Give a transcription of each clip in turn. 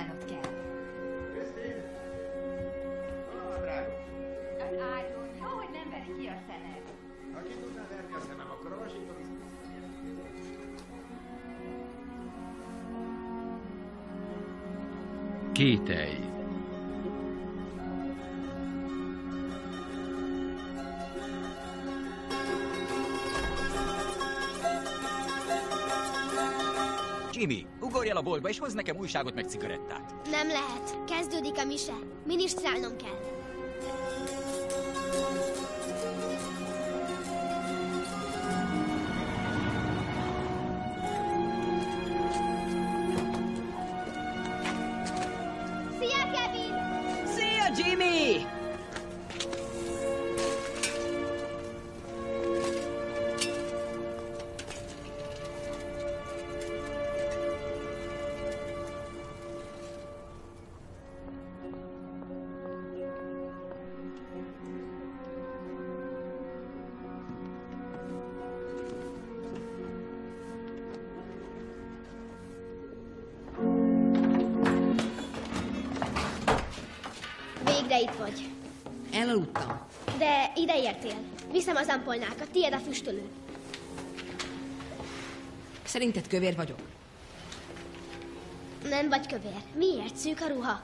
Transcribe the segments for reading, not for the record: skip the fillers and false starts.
csinálnod kell. Krisztin! Hol drága? Az ágyón, jó, hogy nem veri ki a szemed. Ha ki tudnád verni a szemem, akkor a Washington... Kételj. Jimmy, ugorj el a boltba és hozz nekem újságot meg cigarettát. Nem lehet. Kezdődik a mise. Minisztrálnom kell. Szia, Kevin! Szia, Jimmy! Végre itt vagy. Elaludtam. De ide értél. Viszem az ampolnákat, tiéd a füstölő. Szerinted kövér vagyok? Nem vagy kövér. Miért? Szűk a ruha?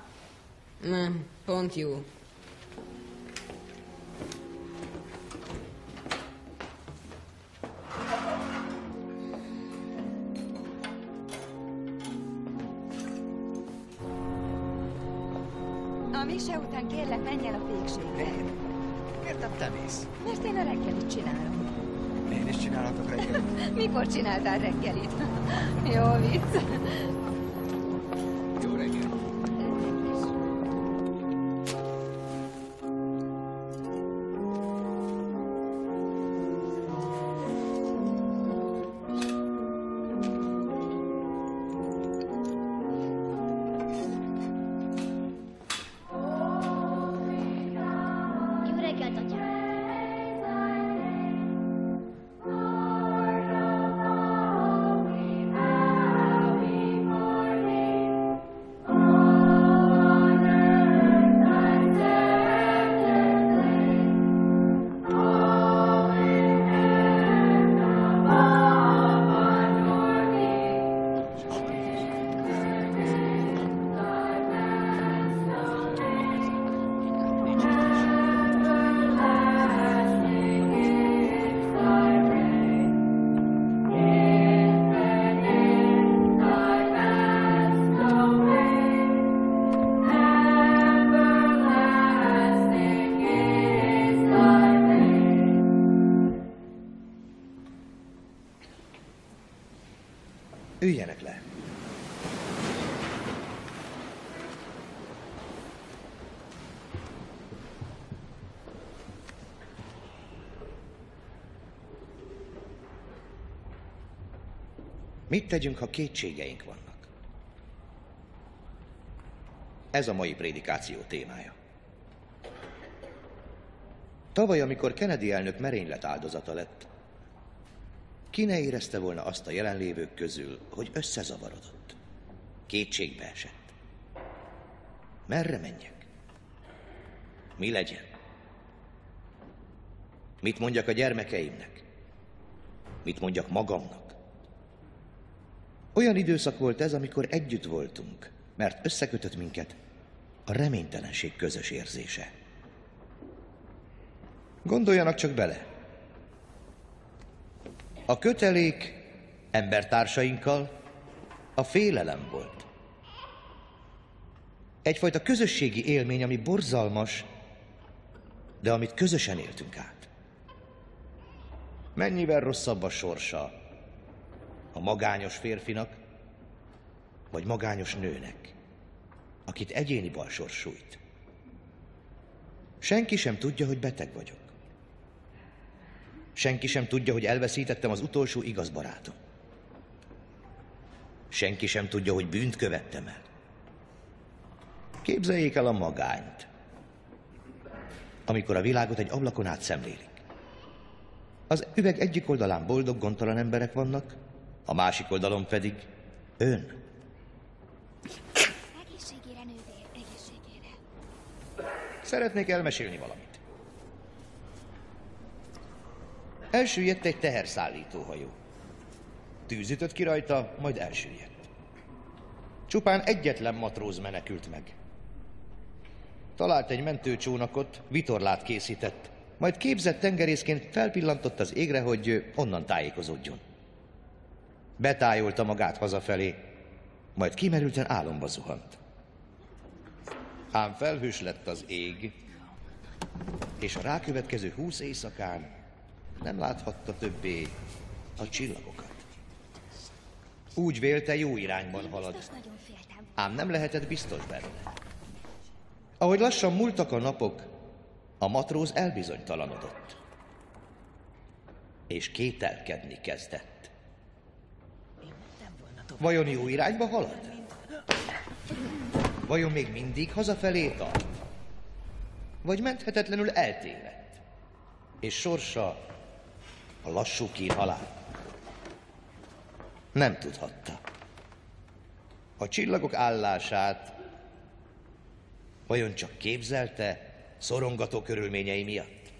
Nem, pont jó. A mise után kérlek, menj el a pékségbe. Miért te mész? Mert én a reggelit csinálom. Én is csinálhatok reggelit. Mikor csináltál reggelit? Jó vicc. Jó reggel. Jó reggelt, atyám. Üljenek le. Mit tegyünk, ha kétségeink vannak? Ez a mai prédikáció témája. Tavaly, amikor Kennedy elnök merénylet áldozata lett, ki ne érezte volna azt a jelenlévők közül, hogy összezavarodott, kétségbe esett. Merre menjek? Mi legyen? Mit mondjak a gyermekeimnek? Mit mondjak magamnak? Olyan időszak volt ez, amikor együtt voltunk, mert összekötött minket a reménytelenség közös érzése. Gondoljanak csak bele. A kötelék embertársainkkal a félelem volt. Egyfajta közösségi élmény, ami borzalmas, de amit közösen éltünk át. Mennyivel rosszabb a sorsa a magányos férfinak, vagy magányos nőnek, akit egyéni balsors sújt. Senki sem tudja, hogy beteg vagyok. Senki sem tudja, hogy elveszítettem az utolsó igaz barátom. Senki sem tudja, hogy bűnt követtem el. Képzeljék el a magányt, amikor a világot egy ablakon át szemlélik. Az üveg egyik oldalán boldog, gondtalan emberek vannak, a másik oldalon pedig ön. Egészségére, nővér, egészségére. Szeretnék elmesélni valamit. Elsüllyedt egy teherszállítóhajó. Tűz ütött ki rajta, majd elsüllyedt. Csupán egyetlen matróz menekült meg. Talált egy mentőcsónakot, vitorlát készített, majd képzett tengerészként felpillantott az égre, hogy onnan tájékozódjon. Betájolta magát hazafelé, majd kimerülten álomba zuhant. Ám felhős lett az ég, és a rákövetkező 20 éjszakán nem láthatta többé a csillagokat. Úgy vélte, jó irányban halad, Nagyon féltem. ám nem lehetett biztos benne. Ahogy lassan múltak a napok, a matróz elbizonytalanodott, és kételkedni kezdett. Vajon jó irányba halad? Vajon még mindig hazafelé tart? Vagy menthetetlenül eltévedt, és sorsa a lassú kín halál? Nem tudhatta. A csillagok állását vajon csak képzelte szorongató körülményei miatt?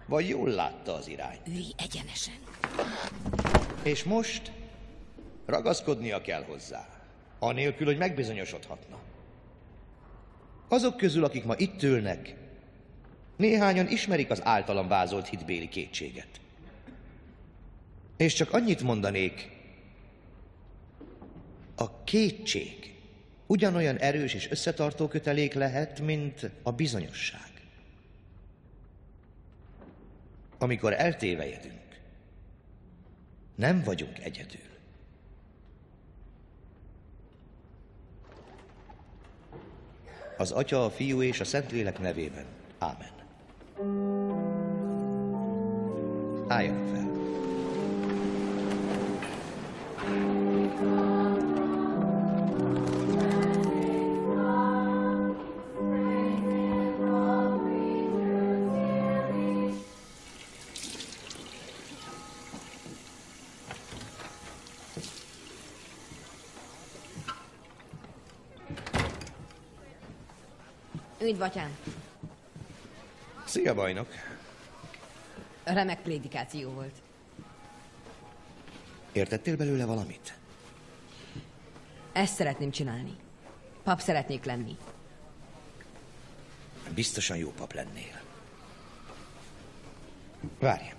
Vagy jól látta az irányt? Ülj egyenesen. És most ragaszkodnia kell hozzá, anélkül, hogy megbizonyosodhatna. Azok közül, akik ma itt ülnek, néhányan ismerik az általam vázolt hitbéli kétséget. És csak annyit mondanék, a kétség ugyanolyan erős és összetartó kötelék lehet, mint a bizonyosság. Amikor eltévejedünk, nem vagyunk egyedül. Az Atya, a Fiú és a Szentlélek nevében. Ámen. Álljanak fel. Üdv, atyám. Szia, bajnok. Remek prédikáció volt. Értettél belőle valamit? Ezt szeretném csinálni. Pap szeretnék lenni. Biztosan jó pap lennél. Várj.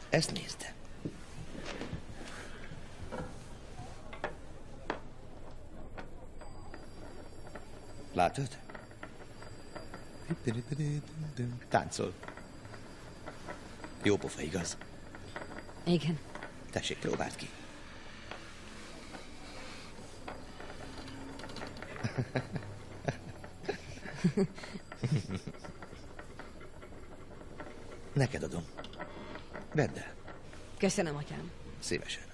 Ezt nézd. Látod? Táncol. Jó pofa, igaz? Igen. Tessék, próbáld ki. Neked adom. Vedd el. Köszönöm, atyám. Szívesen.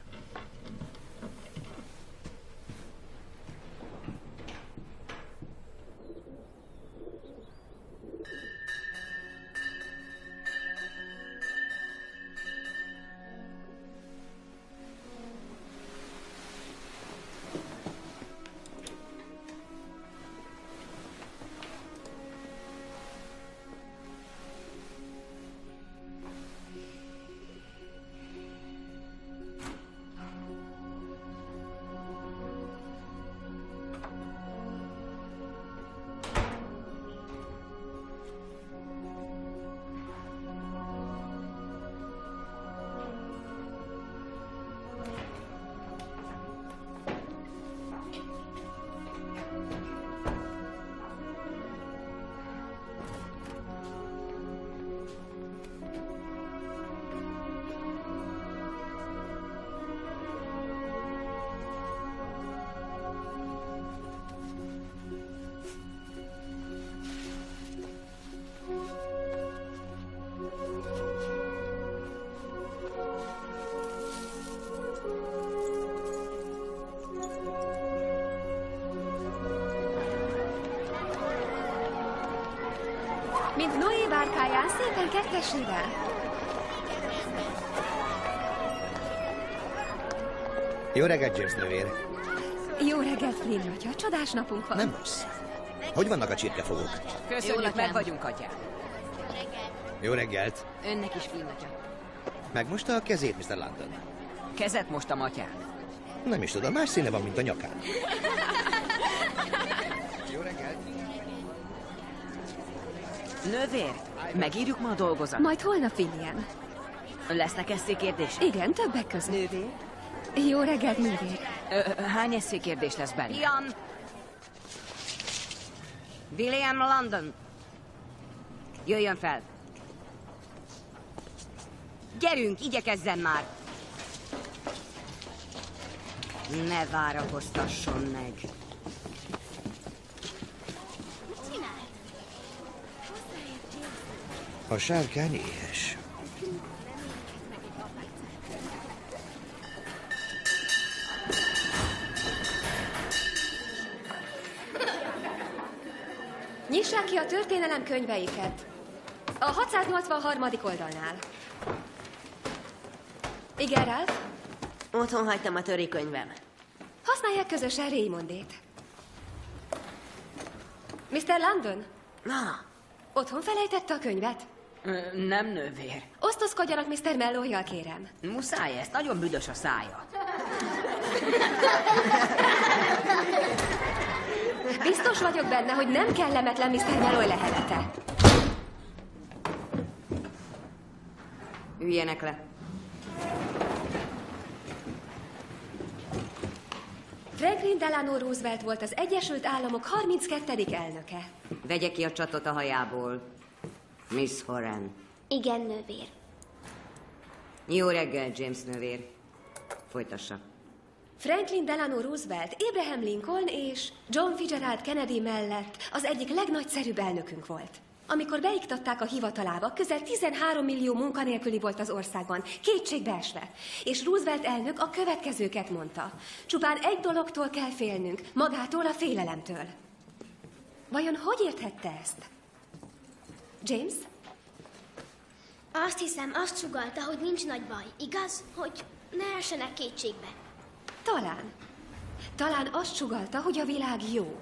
Mint Noé bárkáján szépen kettesével. Jó reggelt, James nővér. Jó reggelt, Flynn atya. Csodás napunk van. Nem rossz. Hogy vannak a csirkefogók? Köszönjük, atyám. meg vagyunk, atyám. Jó reggelt. Önnek is, Flynn atya. Megmosta a kezét, Mr. London? Kezet mostam, atyám. Nem is tudom, más színe van, mint a nyakán. Jó reggelt. Nővér, megírjuk ma a dolgozatot. Majd holnap, William. Lesznek eszékérdések? Igen, többek között. Nővér? Jó reggelt, nővér. Hány eszékérdés lesz benne? Ian! William London. Jöjjön fel. Gyerünk, igyekezzen már. Ne várakoztasson meg. A sárkány éhes. Nyissák ki a történelem könyveiket. A 683. oldalnál. Igen, Ralph? Otthon hagytam a törékönyvem. Használják közösen Raymondét. Mr. London, Na, otthon felejtette a könyvet? Nem, nővér. Osztozkodjanak Mr. Mellowjal, kérem. Muszáj ezt, nagyon büdös a szája. Biztos vagyok benne, hogy nem kellemetlen Mr. Melloy lehelete. Üljenek le. Franklin Delano Roosevelt volt az Egyesült Államok 32. elnöke. Vegye ki a csatot a hajából. Miss Horan. Igen, nővér. Jó reggel, James nővér. Folytassa. Franklin Delano Roosevelt, Abraham Lincoln és John Fitzgerald Kennedy mellett az egyik legnagyszerűbb elnökünk volt. Amikor beiktatták a hivatalába, közel 13 millió munkanélküli volt az országban, kétségbeesve. És Roosevelt elnök a következőket mondta. Csupán egy dologtól kell félnünk, magától a félelemtől. Vajon hogy érthette ezt? James? Azt hiszem, azt sugallta, hogy nincs nagy baj. Igaz? Hogy ne essenek kétségbe. Talán azt sugallta, hogy a világ jó.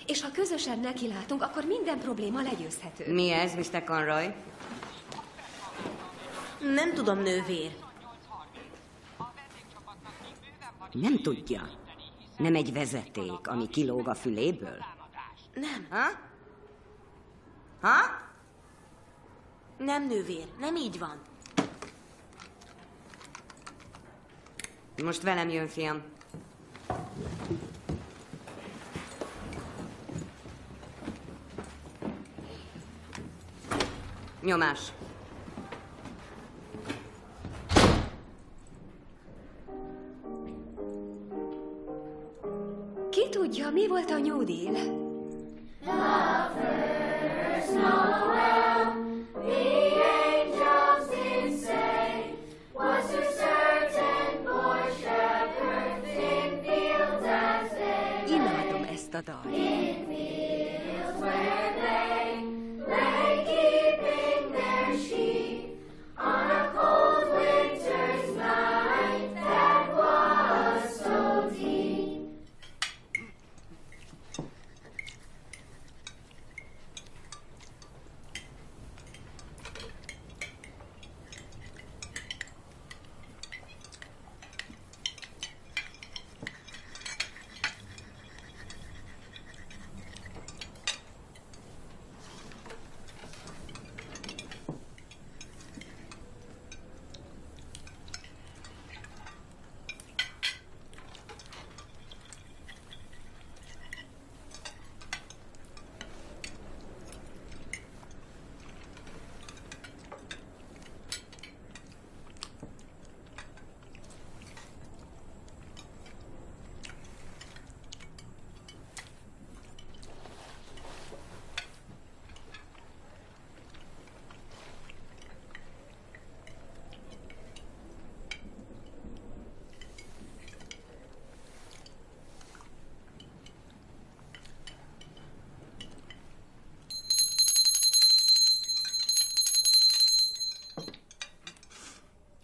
És ha közösen nekilátunk, akkor minden probléma legyőzhető. Mi ez, Mr. Conroy? nem tudom, nővér. Nem tudja. Nem egy vezeték, ami kilóg a füléből? Nem, Ha? Ha? nem, nővér, nem így van. Most velem jön, fiam. Nyomás. Ki tudja, mi volt a New Deal? Imádom ezt a dalt.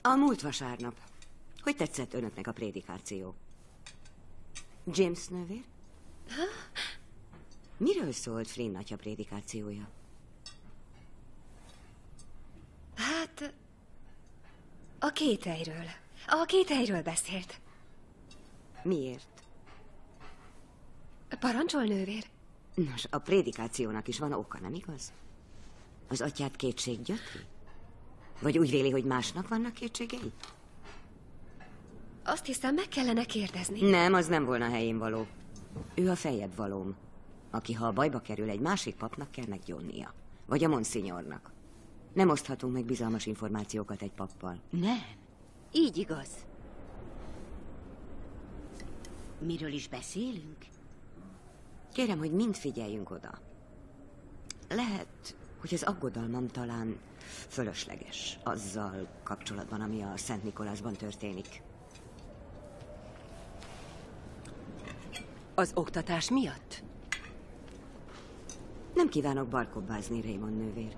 A múlt vasárnap. Hogy Hogy tetszett önöknek a prédikáció? James nővér? Miről szólt Flynn atya prédikációja? Hát, a kételyről. A kételyről beszélt. Miért? Parancsol, nővér? Nos, a prédikációnak is van oka, nem igaz? Az atyát kétség gyötri? Vagy úgy véli, hogy másnak vannak kétségei? Azt hiszem, meg kellene kérdezni. Nem, az nem volna helyén való. Ő a feljebb valóm, aki ha a bajba kerül, egy másik papnak kell meggyónnia. Vagy a monsignornak. Nem oszthatunk meg bizalmas információkat egy pappal. Nem. Így igaz. Miről is beszélünk? Kérem, hogy mind figyeljünk oda. Lehet, hogy az aggodalmam talán fölösleges azzal kapcsolatban, ami a Szent Nikolásban történik. Az oktatás miatt? Nem kívánok barkobbázni, Raymond nővér.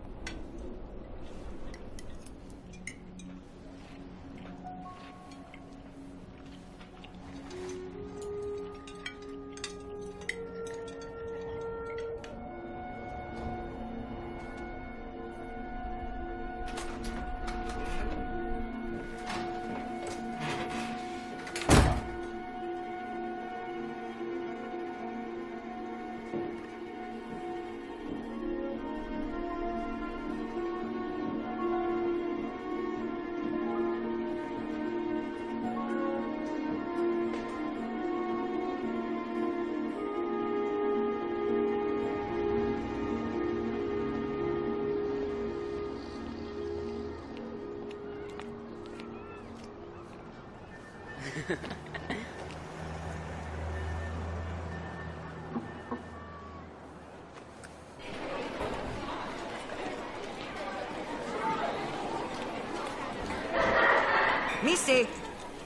Missy,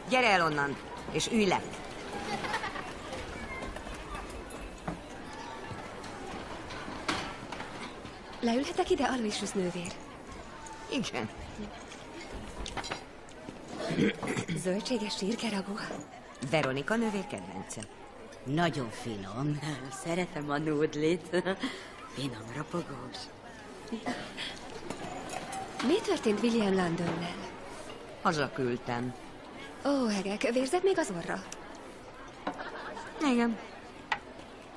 gyere el onnan, és ülj le. Leülhetek ide, Aloysius nővér? Igen. Zöldséges sírkeragú. Veronika nővér kedvence. Nagyon finom. Szeretem a nudlit. Finom, ropogós. Mi történt William Londonnel? Hazaküldtem. Ó, hegek, vérzett még az orra? Igen.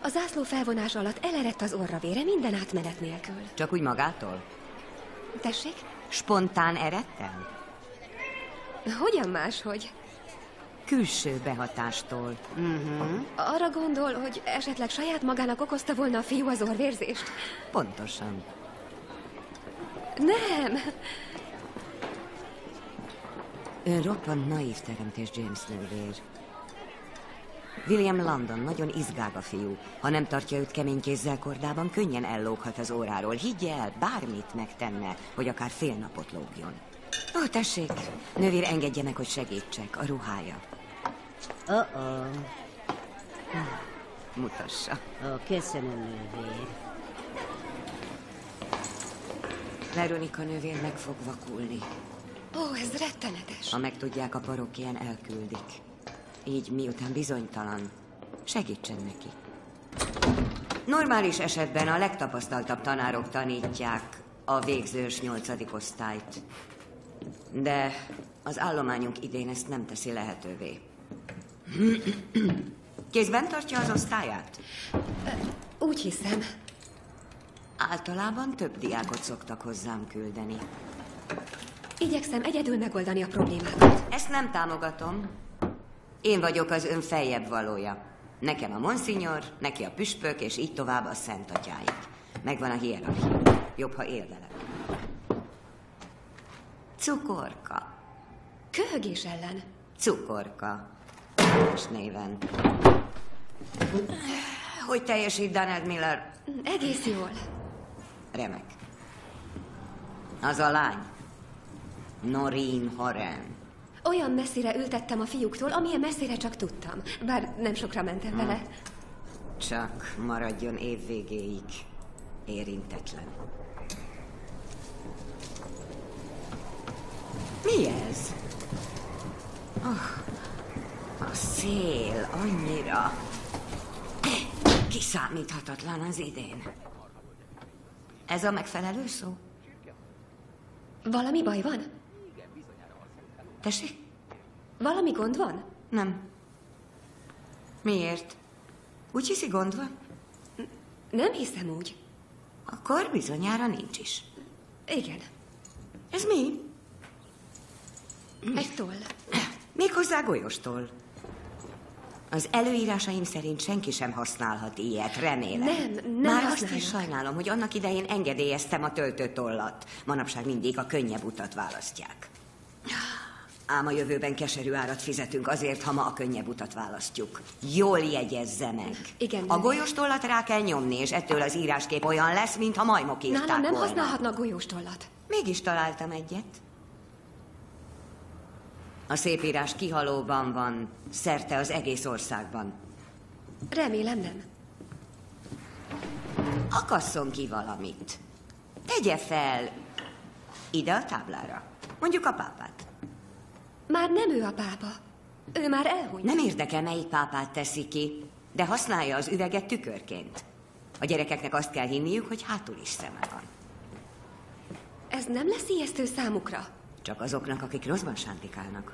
A zászló felvonás alatt elerett az orra vére minden átmenet nélkül. Csak úgy magától? Tessék? Spontán eredten? Hogyan máshogy? Külső behatástól. Arra gondol, hogy esetleg saját magának okozta volna a fiú az orrvérzést? Pontosan. Nem! Ön roppant naív teremtés, James nővér. William London nagyon izgága fiú. Ha nem tartja őt kemény kézzel kordában, könnyen ellóghat az óráról. Higgye el, bármit megtenne, hogy akár fél napot lógjon. Ó, tessék, nővér, engedje meg, hogy segítsek. A ruhája. Mutassa. Köszönöm, nővér. Veronika nővér meg fog vakulni. Ó, ez rettenetes. Ha megtudják, a parókián elküldik. Így miután bizonytalan, segítsen neki. Normális esetben a legtapasztaltabb tanárok tanítják a végzős 8. osztályt. De az állományunk idén ezt nem teszi lehetővé. Kézben tartja az osztályát? Úgy hiszem. Általában több diákot szoktak hozzám küldeni. Igyekszem egyedül megoldani a problémákat. Ezt nem támogatom. Én vagyok az ön feljebb valója. Nekem a monsignor, neki a püspök, és így tovább a szent atyáig. Megvan a hierarchia. Jobb, ha érlelek. Cukorka. Köhögés ellen. Cukorka. Más néven. Hogy teljesít Donald Miller? Egész jól. Remek. Az a lány. Noreen Horan. Olyan messzire ültettem a fiúktól, amilyen messzire csak tudtam. Bár nem sokra mentem vele. Csak maradjon év végéig érintetlen. Mi ez? A szél annyira kiszámíthatatlan az idén. Ez a megfelelő szó? Valami baj van? Tessék? Valami gond van? Nem. Miért? Úgy hiszi, gond van? Nem hiszem úgy. Akkor bizonyára nincs is. Igen, Ez mi? egy toll. Méghozzá golyóstól. Az előírásaim szerint senki sem használhat ilyet, remélem. Nem Már azt használnak. is sajnálom, hogy annak idején engedélyeztem a töltőtollat. Manapság mindig a könnyebb utat választják. Ám a jövőben keserű árat fizetünk azért, ha ma a könnyebb utat választjuk. Jól jegyezze meg. Igen, A de- golyóstollat rá kell nyomni, és ettől az íráskép olyan lesz, mintha majmok írták Nálam nem volna. használhatnak golyós tollat. Mégis találtam egyet. A szépírás kihalóban van, szerte az egész országban. Remélem nem. Akasszon ki valamit. Tegye fel ide a táblára. Mondjuk a pápát. Már nem ő a pápa. Ő már elhunyt. Nem érdekel, melyik pápát teszi ki, de használja az üveget tükörként. A gyerekeknek azt kell hinniük, hogy hátul is szeme van. Ez nem lesz ijesztő számukra. Csak azoknak, akik rosszban sántikálnak.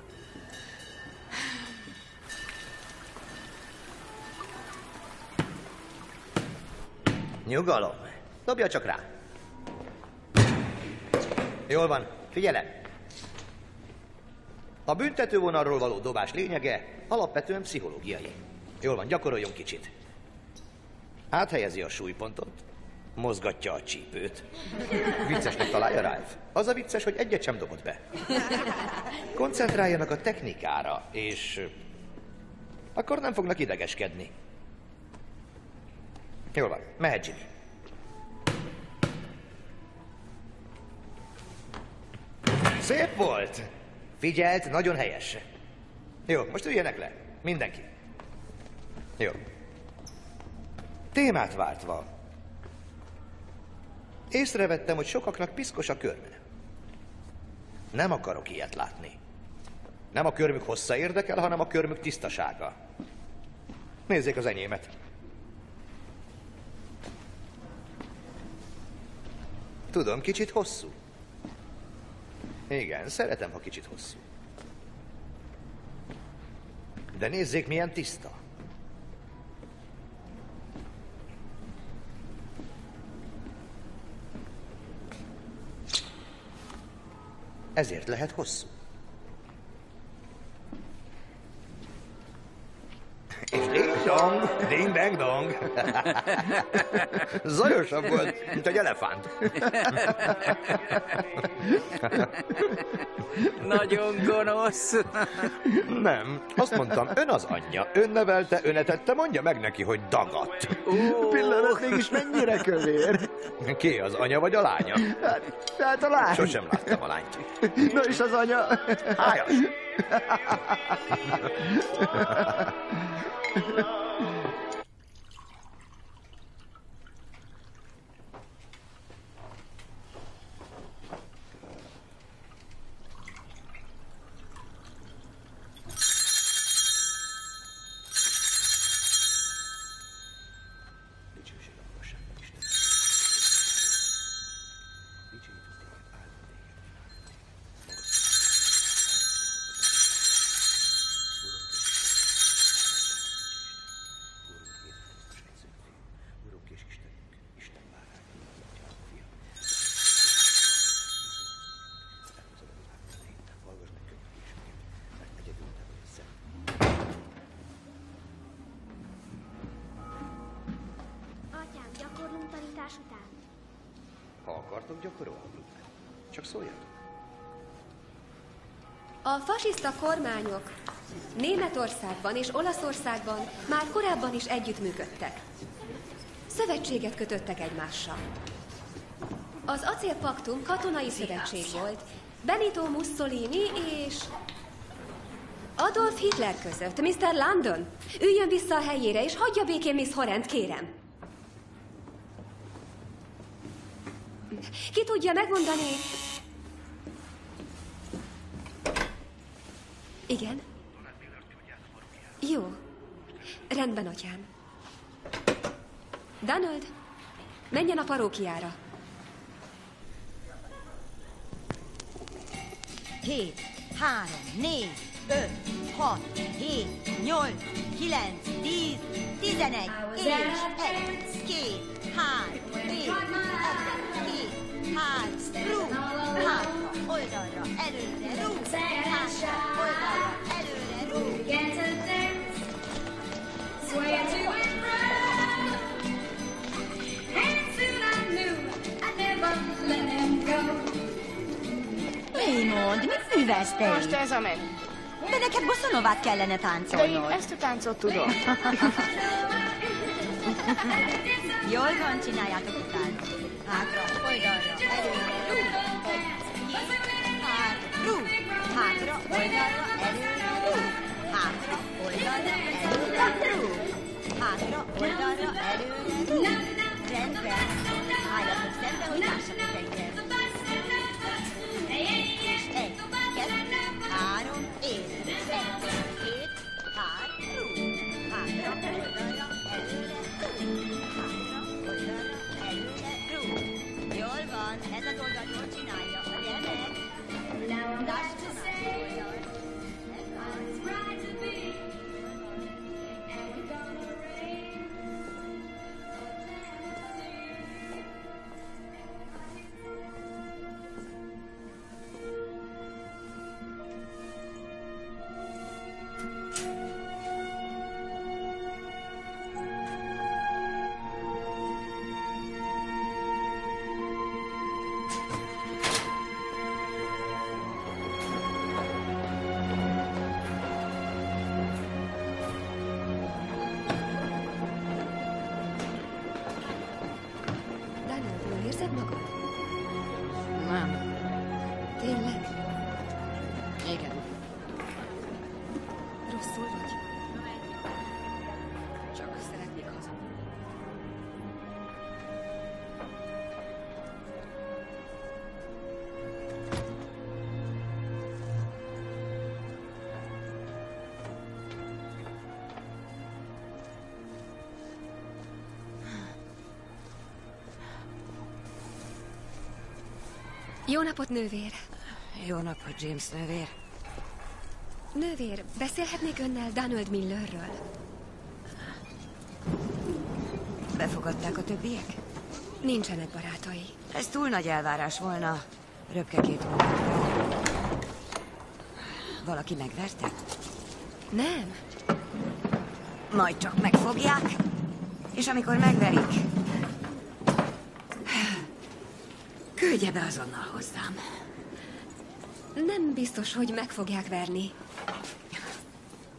Nyugalom. Dobja csak rá. Jól van, figyelem. A büntetővonalról való dobás lényege alapvetően pszichológiai. Jól van, gyakoroljon kicsit. Áthelyezi a súlypontot, mozgatja a csípőt. Viccesnek találja Ralph. Az a vicces, hogy egyet sem dobott be. Koncentráljanak a technikára, és akkor nem fognak idegeskedni. Jól van, mehet Jimmy. Szép volt! Figyelt, nagyon helyes. Jó, most üljenek le. Mindenki. Jó. Témát váltva. Észrevettem, hogy sokaknak piszkos a körme. Nem akarok ilyet látni. Nem a körmük hossza érdekel, hanem a körmük tisztasága. Nézzék az enyémet. Tudom, kicsit hosszú. Igen, szeretem, ha kicsit hosszú. De nézzék, milyen tiszta. Ezért lehet hosszú. És ding-dong, ding-dang-dong. Zajosabb volt, mint egy elefánt. Nagyon gonosz. Nem, azt mondtam, ön az anyja. Ön nevelte, ön etette, mondja meg neki, hogy dagadt. Pillanat, mégis mennyire kövér. Ki, az anya vagy a lánya? Hát a lány. Sosem láttam a lányt. Na és az anya? Hájas! Atyám, gyakorlunk tanítás után. Ha akartok, gyakorolhatunk. Csak szóljatok. A fasiszta kormányok Németországban és Olaszországban már korábban is együttműködtek. Szövetséget kötöttek egymással. Az acélpaktum katonai szövetség volt Benito Mussolini és Adolf Hitler között. Mr. London, üljön vissza a helyére, és hagyja békén Miss Horrent, kérem. Ki tudja megmondani? Igen? Jó. Rendben, atyám. Donald, menjen a parókiára. 7, 3, 4, 5, 6, 7, 8, 9, 10, 11, és 1, 2, 3, 4, 2, 3, rúg, hátra, oldalra, előre, rúg, hátra, oldalra, előre, rúg. Raymond, mit művelsz te? Most ez a megy. De neked bosszanovát kellene táncolnod. De én ezt a táncot tudom. Jól van, csináljátok utána. Hátra, oldalra, előre, rúg. 1, 2, 3, rúg. Hátra, oldalra, előre, rúg. Hátra, oldalra, előre, rúg. Hátra, oldalra, előre, rúg. Rendben. Álljatok szembe, hogy lássatok egyet. 1, 2, 3, és 1, 2, 3, rúg. Hátra, oldalra, előre, rúg. Hátra, oldalra, előre, rúg. Jól van, ez az oldal jól csinálja. Remek. Lassan át oldal. Érzed magad? Nem. Tényleg? Igen. Rosszul vagy? Csak szeretnék hazamenni. Jó napot, nővér! Jó napot, James nővér. Nővér, beszélhetnék önnel Donald Millerről? Befogadták a többiek? Nincsenek barátai. Ez túl nagy elvárás volna. Röpke 2 hónap. Valaki megverte? Nem. Majd csak megfogják, és amikor megverik, küldje be azonnal hozzám. Nem biztos, hogy meg fogják verni.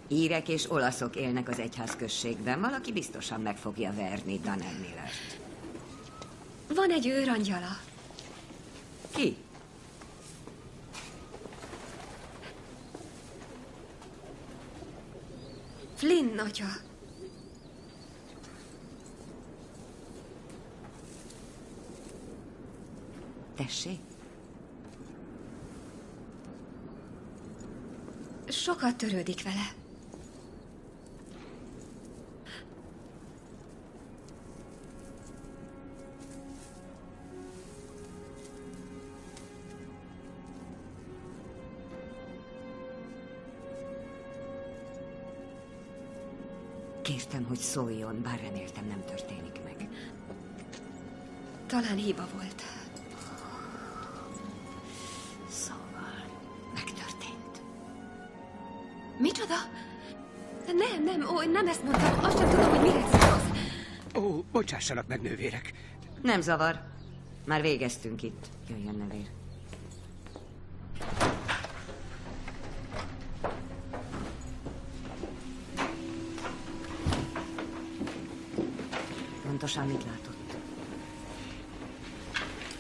Írek és olaszok élnek az egyházközségben. Valaki biztosan meg fogja verni Donald Millert. Van egy őrangyala. Ki? Flynn, atya. Tessék? Sokat törődik vele. Kértem, hogy szóljon, bár reméltem nem történik meg. Talán hiba volt. Szóval megtörtént. Micsoda? Nem ezt mondtam. Azt sem tudom, hogy mire szólsz. Ó, bocsássanak meg, nővérek. Nem zavar. Már végeztünk itt. Jöjjön, nővér. Pontosan mit látott?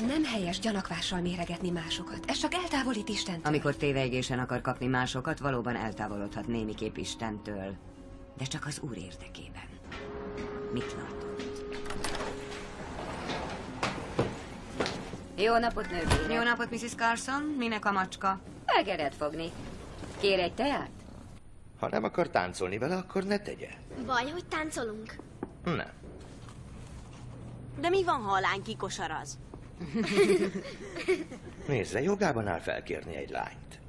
Nem helyes gyanakvással méregetni másokat. Ez csak eltávolít Istentől. Amikor tévejgésen akar kapni másokat, valóban eltávolodhat némiképp Istentől. De csak az Úr érdekében. Mit látott? Jó napot, nővére. Jó napot, Mrs. Carson. Minek a macska? Egeret fogni. Kér egy teát? Ha nem akar táncolni vele, akkor ne tegye. Baj, hogy táncolunk. Nem. De mi van, ha a lány kikosaraz? Nézze, jogában áll felkérni egy lányt.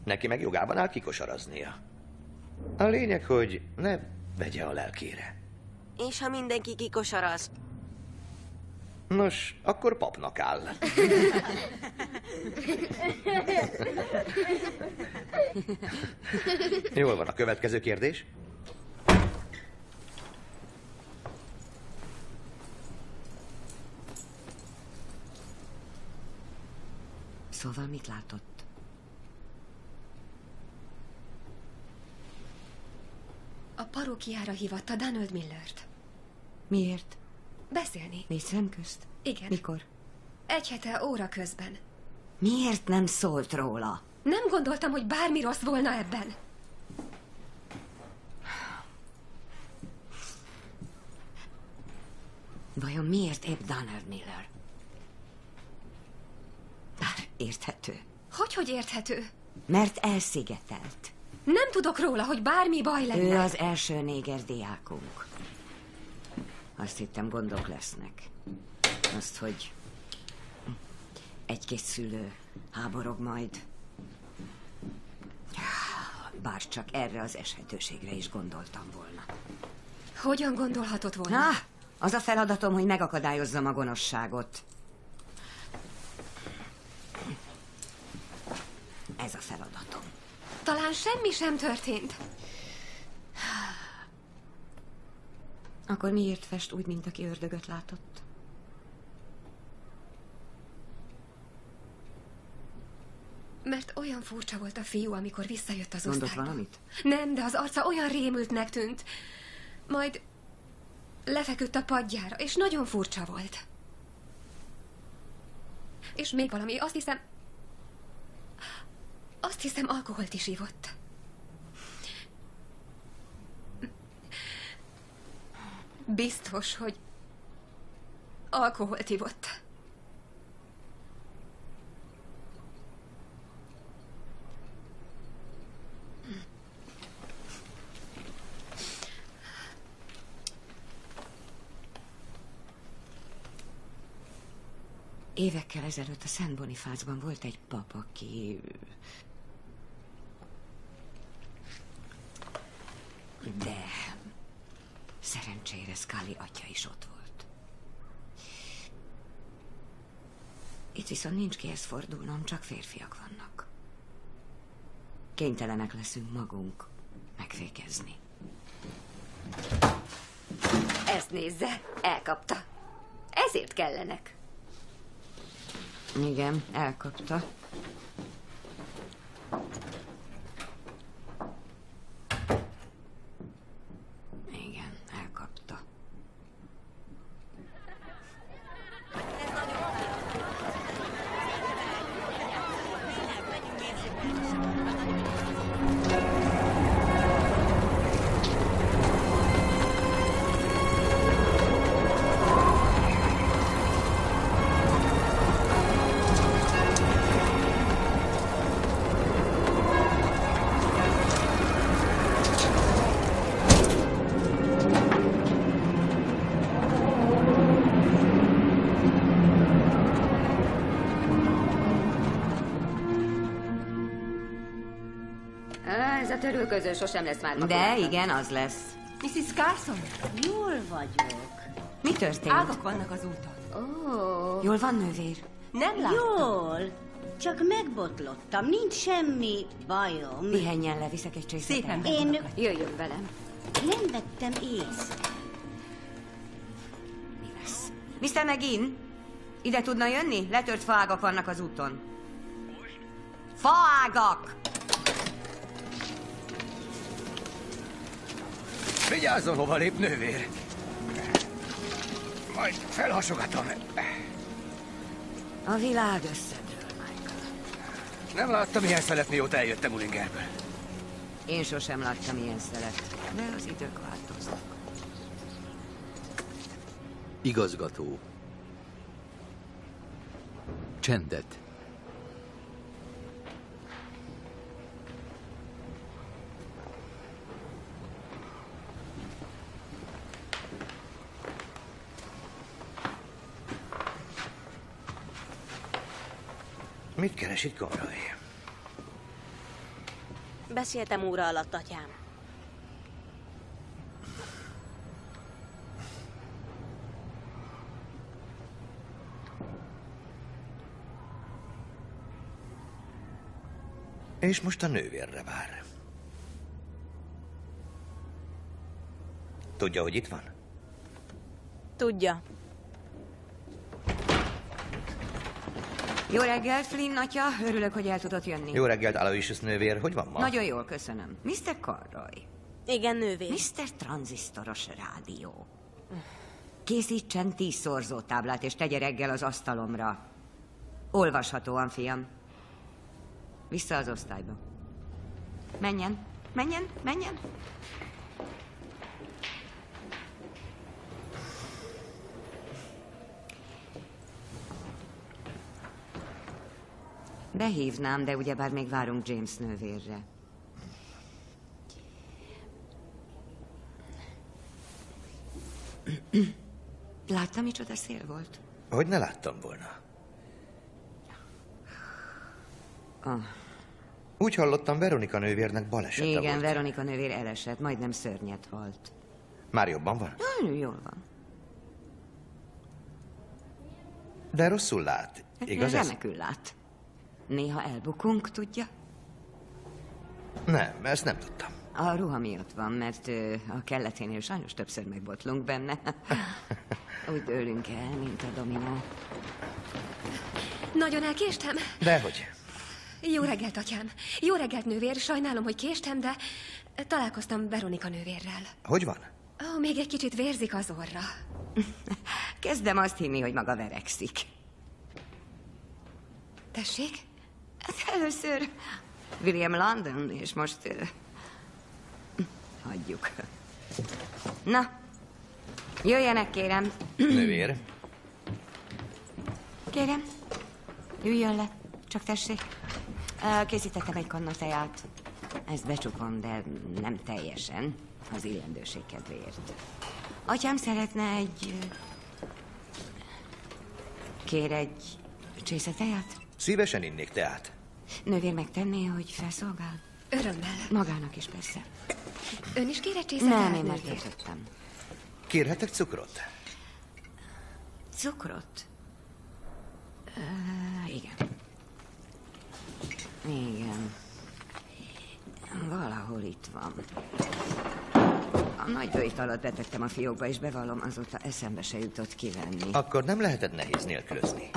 Neki meg jogában áll kikosaraznia. A lényeg, hogy ne vegye a lelkére. És ha mindenki kikosaraz? Nos, akkor papnak áll. Jól van, a következő kérdés. Szóval mit látott? A parókiára hívatta Donald Millert. Miért? Beszélni. 4 szem közt? Igen. Mikor? 1 hete óra közben. Miért nem szólt róla? Nem gondoltam, hogy bármi rossz volna ebben. Vajon miért épp Donald Miller? Bár érthető. Hogy érthető? Mert elszigetelt. Nem tudok róla, hogy bármi baj lenne. Ő az első néger diákunk. Azt hittem, gondok lesznek. Azt, hogy egy-két szülő háborog majd. Bár csak erre az eshetőségre is gondoltam volna. Hogyan gondolhatott volna? Az a feladatom, hogy megakadályozzam a gonoszságot. Ez a feladatom. Talán semmi sem történt. Akkor miért fest úgy, mint aki ördögöt látott? Mert olyan furcsa volt a fiú, amikor visszajött az Mondott osztályba. valamit? Nem, de az arca olyan rémültnek tűnt. Majd lefeküdt a padjára, és nagyon furcsa volt. És még valami, azt hiszem, alkoholt is ivott. Biztos, hogy alkoholt ivott. Évekkel ezelőtt a Szent Bonifácban volt egy pap, aki... De szerencsére Scully atya is ott volt. Itt viszont nincs kihez fordulnom, csak férfiak vannak. Kénytelenek leszünk magunk megfékezni. Ezt nézze, elkapta. Ezért kellenek. Igen, elkapta. Igen, elkapta. Ez a törülköző sosem lesz már De igen, az lesz. Mrs. Carson? Jól vagyok. Mi történt? Ágak vannak az úton. Ó, Jól van, nővér? Nem láttam. jól. Csak megbotlottam, nincs semmi bajom. Pihenjen le, viszek egy csészet. Szépen Én Jöjjön velem. nem vettem észre. Mi lesz? Mr. McGinn, ide tudna jönni? Letört faágak vannak az úton. Faágak! Vigyázzon, hova lép, nővér! Majd felhasogatom. A világ összedől, Michael. Nem láttam ilyen szelet, mióta eljöttem Ulingerből. Én sosem láttam ilyen szelet, de az idők változnak. Igazgató. Csendet. Mit keres itt, Conroy? Beszéltem óra alatt, atyám. És most a nővérre vár. Tudja, hogy itt van? Tudja. Jó reggelt, Flynn atya. Örülök, hogy el tudott jönni. Jó reggelt, Aloysius nővér. Hogy van ma? Nagyon jól, köszönöm. Mr. Conroy. Igen, nővér. Mr. Tranzisztoros rádió. Készítsen 10 szorzótáblát, és tegye reggel az asztalomra. Olvashatóan, fiam. Vissza az osztályba. Menjen, menjen, menjen. Behívnám, de ugyebár még várunk James nővérre. Láttam, micsoda szél volt? Hogy ne láttam volna. Úgy hallottam, Veronika nővérnek balesete volt. Igen, Veronika nővér elesett, majdnem szörnyet halt. Már jobban van? Jól van. De rosszul lát, igaz ez? Remekül lát. Néha elbukunk, tudja? Nem, ezt nem tudtam. A ruha miatt van, mert a kelleténél sajnos többször megbotlunk benne. Úgy dőlünk el, mint a dominó. Nagyon elkéstem? Dehogy. Jó reggelt, atyám. Jó reggelt, nővér. Sajnálom, hogy késtem, de találkoztam Veronika nővérrel. Hogy van? Még egy kicsit vérzik az orra. Kezdem azt hinni, hogy maga verekszik. Tessék? Először William London, és most hagyjuk. Na, jöjjenek, kérem. Nővér. Kérem, üljön le, csak tessék. Készítettem egy kanna teját. Ezt becsukom, de nem teljesen, az illendőség kedvéért. Atyám szeretne egy... Kér egy csésze teját? Szívesen innék teát. Nővér megtenné, hogy felszolgál? Örömmel. Magának is persze. Ön is kér egy csésze Nem, teát, én már nővér? töltöttem. Kérhetek cukrot? Cukrot? Igen. Igen. Valahol itt van. A nagy bőjt alatt betettem a fiókba, és bevallom, azóta eszembe se jutott kivenni. Akkor nem lehetett nehéz nélkülözni.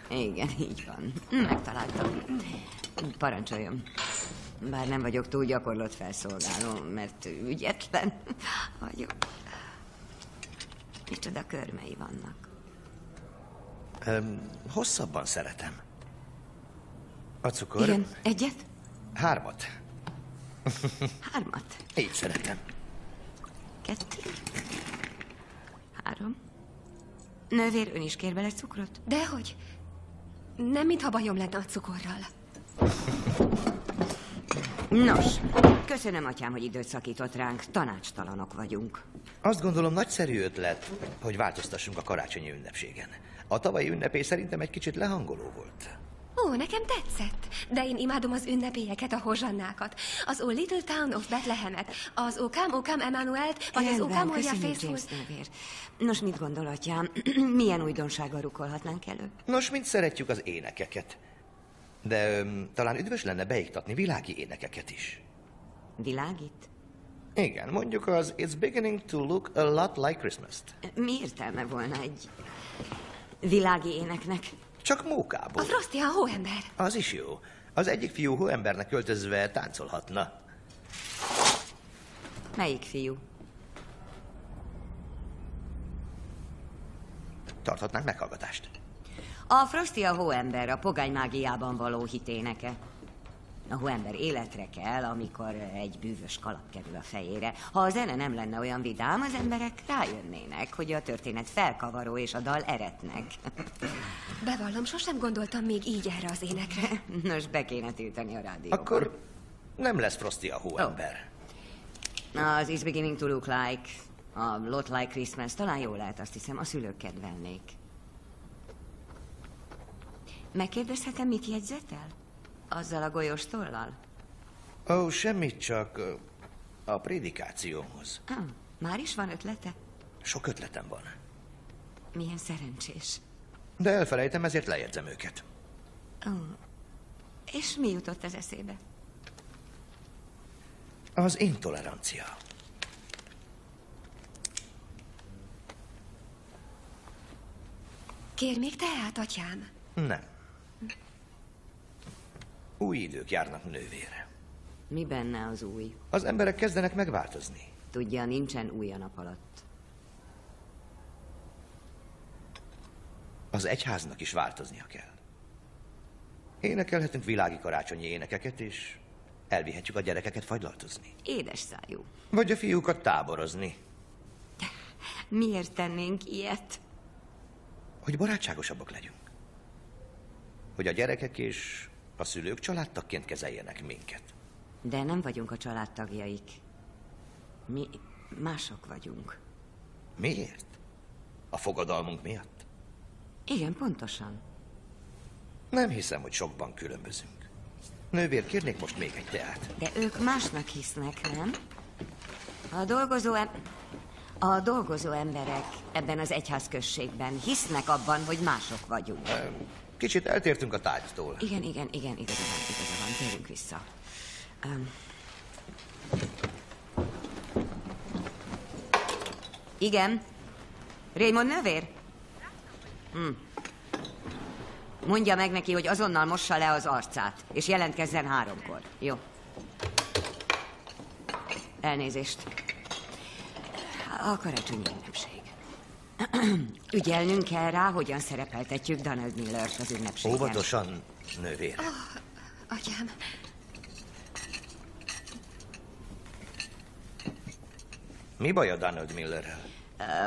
Igen, így van. Megtaláltam. Parancsoljon. Bár nem vagyok túl gyakorlott felszolgáló, mert ügyetlen vagyok. Micsoda körmei vannak. Hosszabban szeretem. A cukor? Igen, egyet? 3. 3. Így szeretem. 2. 3. Nővér, ön is kér bele cukrot? Dehogy. Nem, mintha bajom lenne a cukorral. Nos, köszönöm, atyám, hogy időt szakított ránk. Tanácstalanok vagyunk. Azt gondolom, nagyszerű ötlet, hogy változtassunk a karácsonyi ünnepségen. A tavalyi ünnepé szerintem egy kicsit lehangoló volt. Nekem tetszett. De én imádom az ünnepélyeket, a hozsannákat. Az O Little Town of Bethlehemet, az O Come Emmanuelt, vagy az O Come All Ya Faithful... Nos, mit gondol, atyám? Milyen újdonsággal rukolhatnánk elő? Nos, mint szeretjük az énekeket. De talán üdvös lenne beiktatni világi énekeket is. Világít? Igen, mondjuk az It's beginning to look a lot like Christmas-t. Mi értelme volna egy világi éneknek? Csak mókából. A Frosty a hóember. Az is jó. Az egyik fiú hóembernek öltözve táncolhatna. Melyik fiú? Tarthatnánk meghallgatást. A Frosty a hóember, a pogány mágiában való hiténeke. A hóember életre kell, amikor egy bűvös kalap kerül a fejére. Ha a zene nem lenne olyan vidám, az emberek rájönnének, hogy a történet felkavaró és a dal eretnek. Bevallom, sosem gondoltam még így erre az énekre. Nos, be kéne tiltani a rádióban. Akkor nem lesz Frosty a hóember. Az It's Beginning to Look Like, a Lot Like Christmas, talán jól lehet, azt hiszem, a szülők kedvelnék. Megkérdezhetem, mit jegyzetel? Azzal a golyós tollal? Ó, semmit, csak a prédikációmhoz. Már is van ötlete? Sok ötletem van. Milyen szerencsés. De elfelejtem, ezért lejegyzem őket. És mi jutott az eszébe? Az intolerancia. Kér még teát, atyám? Nem. Új idők járnak, nővére. Mi benne az új? Az emberek kezdenek megváltozni. Tudja, nincsen új a nap alatt. Az egyháznak is változnia kell. Énekelhetünk világi karácsonyi énekeket, és elvihetjük a gyerekeket fagylaltozni. Édes szájú. Vagy a fiúkat táborozni. Miért tennénk ilyet? Hogy barátságosabbak legyünk. Hogy a gyerekek és a szülők családtagként kezeljenek minket. De nem vagyunk a családtagjaik. Mi mások vagyunk. Miért? A fogadalmunk miatt? Igen, pontosan. Nem hiszem, hogy sokban különbözünk. Nővér, kérnék most még egy teát. De ők másnak hisznek, nem? A dolgozó emberek ebben az egyházközségben hisznek abban, hogy mások vagyunk. Kicsit eltértünk a tárgytól. Igen, igaza van, térjünk vissza. Igen? Raymond nővér? Mondja meg neki, hogy azonnal mossa le az arcát, és jelentkezzen 3-kor. Jó. Elnézést. A karácsonyi ünnepség. Ügyelnünk kell rá, hogyan szerepeltetjük Donald Millert az ünnepségen. Óvatosan, nővér. Atyám. Mi baj a Donald Millerrel?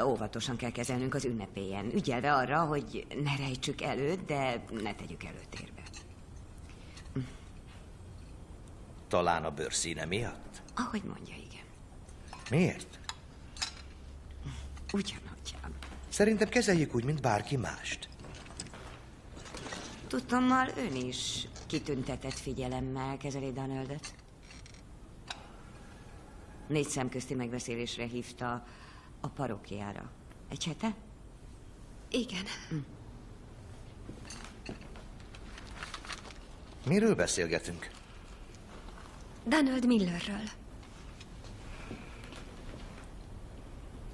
Óvatosan kell kezelnünk az ünnepélyen, ügyelve arra, hogy ne rejtsük előtt, de ne tegyük előtérbe. Talán a bőrszíne miatt? Ahogy mondja, igen. Miért? Ugyanúgyjan. Szerintem kezeljük úgy, mint bárki mást. Tudtommal ön is kitüntetett figyelemmel kezeli Donaldet. 4 szemközti megbeszélésre hívta a parókiára. Egy hete? Igen. Miről beszélgetünk? Donald Millerről.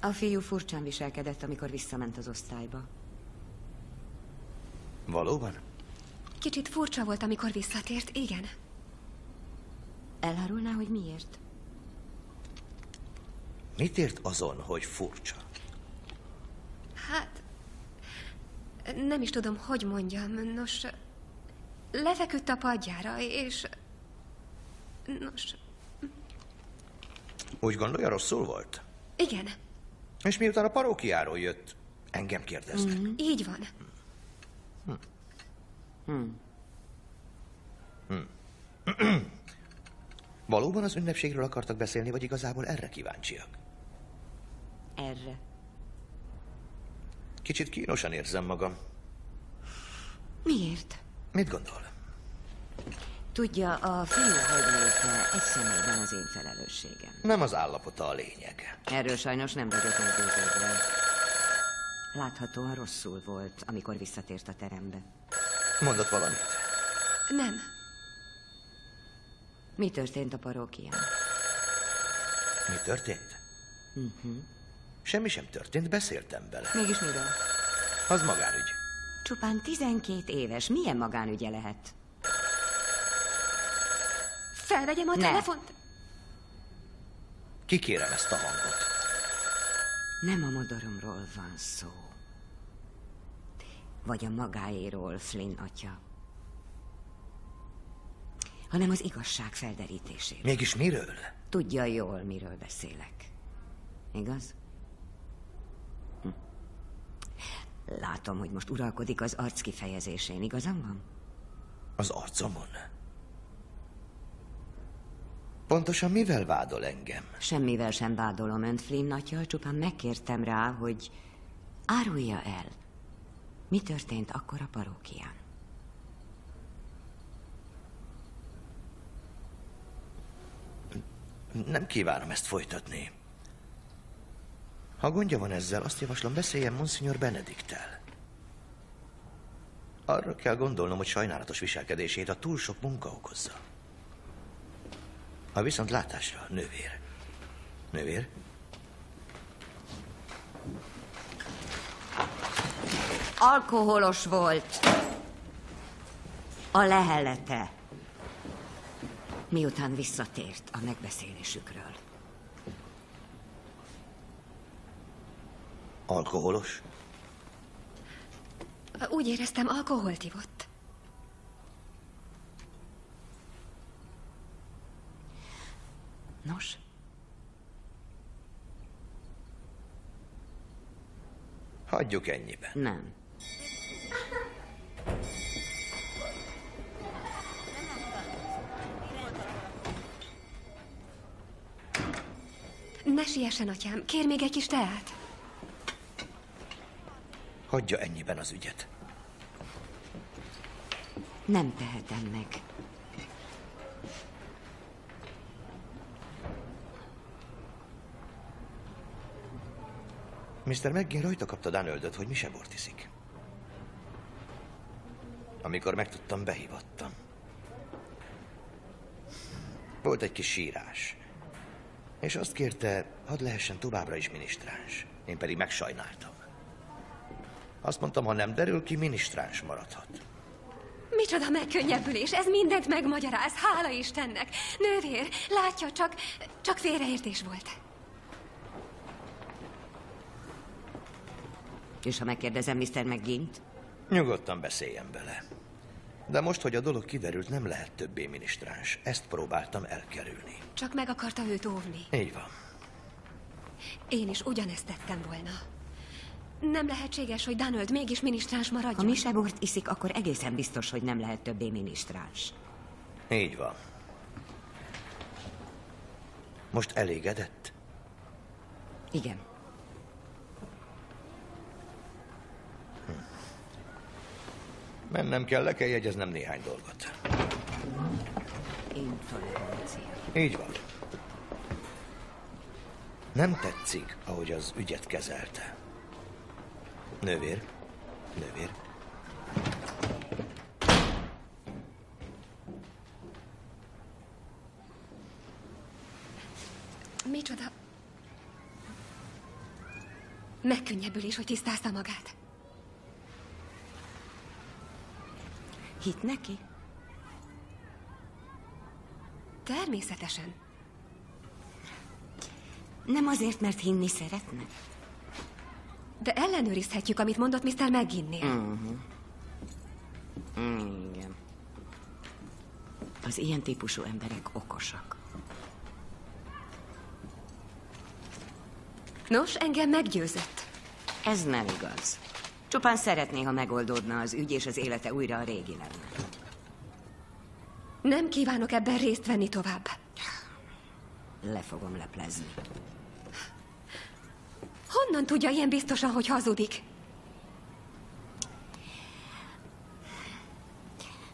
A fiú furcsán viselkedett, amikor visszament az osztályba. Valóban? Kicsit furcsa volt, amikor visszatért, igen. Elárulná, hogy miért? Mit ért azon, hogy furcsa? Hát... nem is tudom, hogy mondjam. Nos... lefeküdt a padjára, és... nos... Úgy gondolja, rosszul volt? Igen. És miután a parókiáról jött, engem kérdeznek. Így van. Valóban az ünnepségről akartak beszélni, vagy igazából erre kíváncsiak? Erre. Kicsit kínosan érzem magam. Miért? Mit gondol? Tudja, a fiú hagyléte egy személyben az én felelősségem. Nem az állapota a lényeg. Erről sajnos nem vagyok meggyőződve. Láthatóan rosszul volt, amikor visszatért a terembe. Mondott valamit? Nem. Mi történt a parókián? Mi történt? Semmi sem történt, beszéltem vele. Mégis miről? Az magánügy. Csupán 12 éves. Milyen magánügye lehet? Felvegyem a telefont? Kikérem ezt a hangot. Nem a modoromról van szó. Vagy a magáéról, Flynn atya. Hanem az igazság felderítéséről. Mégis miről? Tudja jól, miről beszélek. Igaz? Látom, hogy most uralkodik az arc kifejezésén. Igazam van? Az arcomon? Pontosan mivel vádol engem? Semmivel sem vádolom önt, Flynn atya, csupán megkértem rá, hogy árulja el, mi történt akkor a parókián. Nem kívánom ezt folytatni. Ha gondja van ezzel, azt javaslom, beszéljen Monsignor Benediktel. Arra kell gondolnom, hogy sajnálatos viselkedését a túl sok munka okozza. A viszontlátásra, nővér. Nővér? Alkoholos volt. A lehelete. Miután visszatért a megbeszélésükről. Alkoholos? Úgy éreztem, alkoholt ivott. Nos? Hagyjuk ennyiben. Nem. Ne siessen, atyám. Kér még egy kis teát? Hagyja ennyiben az ügyet. Nem tehetem meg. Mr. McGinn rajta kapta Donaldot, hogy mi se bort iszik. Amikor megtudtam, behívattam. Volt egy kis sírás. És azt kérte, hadd lehessen továbbra is minisztráns. Én pedig megsajnáltam. Azt mondtam, ha nem derül ki, minisztráns maradhat. Micsoda megkönnyebbülés, ez mindent megmagyaráz, hála Istennek. Nővér, látja, csak félreértés volt. És ha megkérdezem Mr. McGinn-t? Nyugodtan beszéljen bele. De most, hogy a dolog kiderült, nem lehet többé minisztráns. Ezt próbáltam elkerülni. Csak meg akarta őt óvni. Így van. Én is ugyanezt tettem volna. Nem lehetséges, hogy Donald mégis minisztráns maradjon. Ha mi se bort iszik, akkor egészen biztos, hogy nem lehet többé minisztráns. Így van. Most elégedett? Igen. Mennem kell, le kell jegyeznem néhány dolgot. Intolerancia. Így van. Nem tetszik, ahogy az ügyet kezelte. Nővér. Nővér. Micsoda? Megkönnyebbülés, hogy tisztázta magát. Hitt neki? Természetesen. Nem azért, mert hinni szeretne? De ellenőrizhetjük, amit mondott Mr. McGinn-nél. Igen. Az ilyen típusú emberek okosak. Nos, engem meggyőzött. Ez nem igaz. Csupán szeretné, ha megoldódna az ügy, és az élete újra a régi lenne. Nem kívánok ebben részt venni tovább. Le fogom leplezni. Honnan tudja ilyen biztosan, hogy hazudik?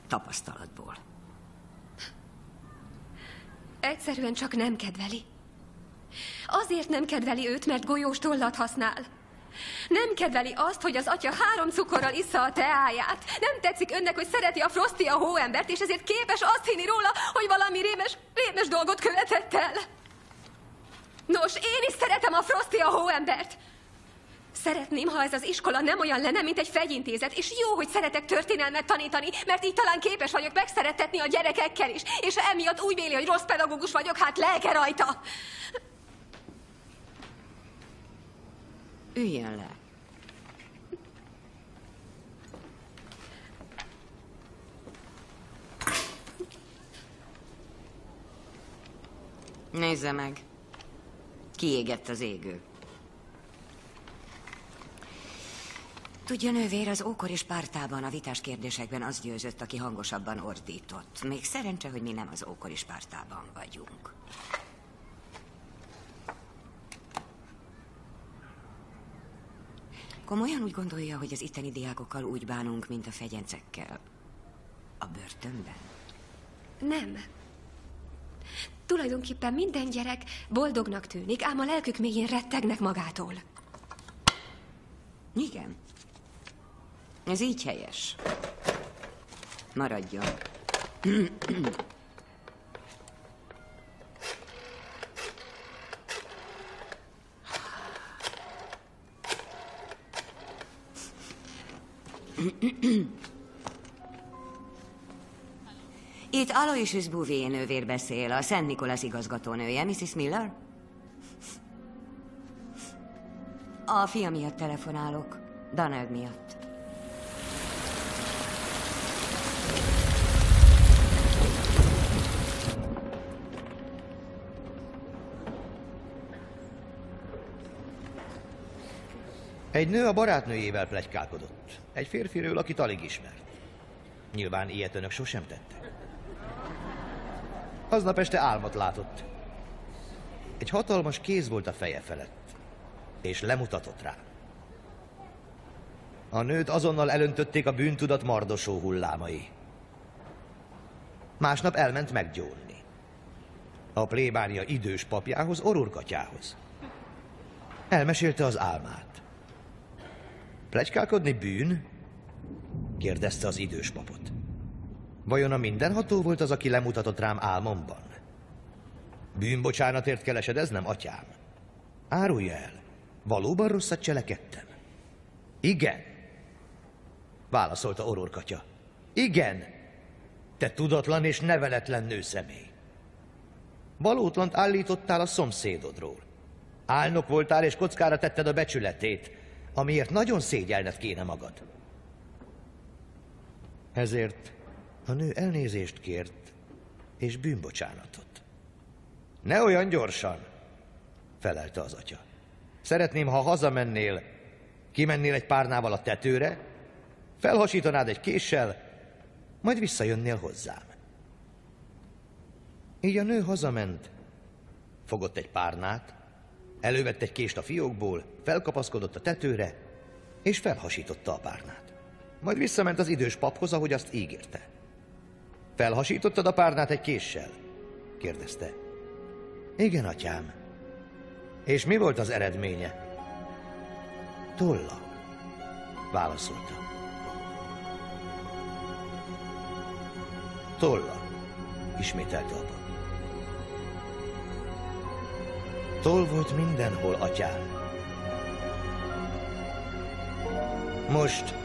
Tapasztalatból. Egyszerűen csak nem kedveli. Azért nem kedveli őt, mert golyós tollat használ. Nem kedveli azt, hogy az atya 3 cukorral issza a teáját. Nem tetszik önnek, hogy szereti a Frosty a hóembert, és ezért képes azt hinni róla, hogy valami rémes dolgot követett el. Nos, én is szeretem a Frosty a hóembert. Szeretném, ha ez az iskola nem olyan lenne, mint egy fegyintézet, és jó, hogy szeretek történelmet tanítani, mert így talán képes vagyok megszerettetni a gyerekekkel is, és ha emiatt úgy véli, hogy rossz pedagógus vagyok, hát lelke rajta. Üljön le. Nézze meg. Kiégett az égő. Tudja, nővér, az ókori Spártában a vitás kérdésekben az győzött, aki hangosabban ordított. Még szerencse, hogy mi nem az ókori Spártában vagyunk. Komolyan úgy gondolja, hogy az itteni diákokkal úgy bánunk, mint a fegyencekkel? A börtönben? Nem. Tulajdonképpen minden gyerek boldognak tűnik, ám a lelkük mélyén rettegnek magától. Igen. Ez így helyes. Maradjon. Itt Aloysius Bouvier nővér beszél, a Szent Nicholas igazgatónője, Mrs. Miller. A fia miatt telefonálok, Donald miatt. Egy nő a barátnőjével pletykálkodott. Egy férfiről, akit alig ismert. Nyilván ilyet önök sosem tettek. Aznap este álmot látott. Egy hatalmas kéz volt a feje felett, és lemutatott rá. A nőt azonnal elöntötték a bűntudat mardosó hullámai. Másnap elment meggyónni. A plébánia idős papjához, orurkatyához. Elmesélte az álmát. Pletykálkodni bűn? Kérdezte az idős papot. Vajon a mindenható volt az, aki lemutatott rám álmomban? Bűnbocsánatért keresedeznem, atyám? Árulja el, valóban rosszat cselekedtem? Igen, válaszolta orrorkatya. Igen, te tudatlan és neveletlen nőszemély. Valótlant állítottál a szomszédodról. Álnok voltál és kockára tetted a becsületét, amiért nagyon szégyelned kéne magad. Ezért a nő elnézést kért, és bűnbocsánatot. Ne olyan gyorsan, felelte az atya. Szeretném, ha hazamennél, kimennél egy párnával a tetőre, felhasítanád egy késsel, majd visszajönnél hozzám. Így a nő hazament, fogott egy párnát, elővett egy kést a fiókból, felkapaszkodott a tetőre, és felhasította a párnát. Majd visszament az idős paphoz, ahogy azt ígérte. Felhasítottad a párnát egy késsel? Kérdezte. Igen, atyám. És mi volt az eredménye? Tolla, válaszolta. Tolla, ismételte apa. Toll volt mindenhol, atyám. Most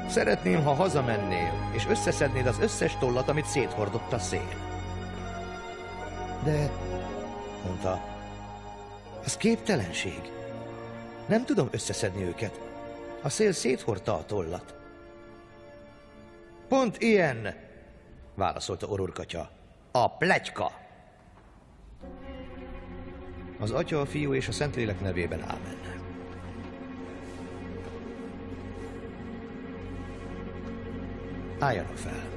szeretném, ha hazamennél, és összeszednéd az összes tollat, amit széthordott a szél. De, mondta, az képtelenség. Nem tudom összeszedni őket. A szél széthordta a tollat. Pont ilyen, válaszolta orrurkatya, a pletyka. Az Atya, a Fiú és a Szentlélek nevében, ámen. Álljanak fel.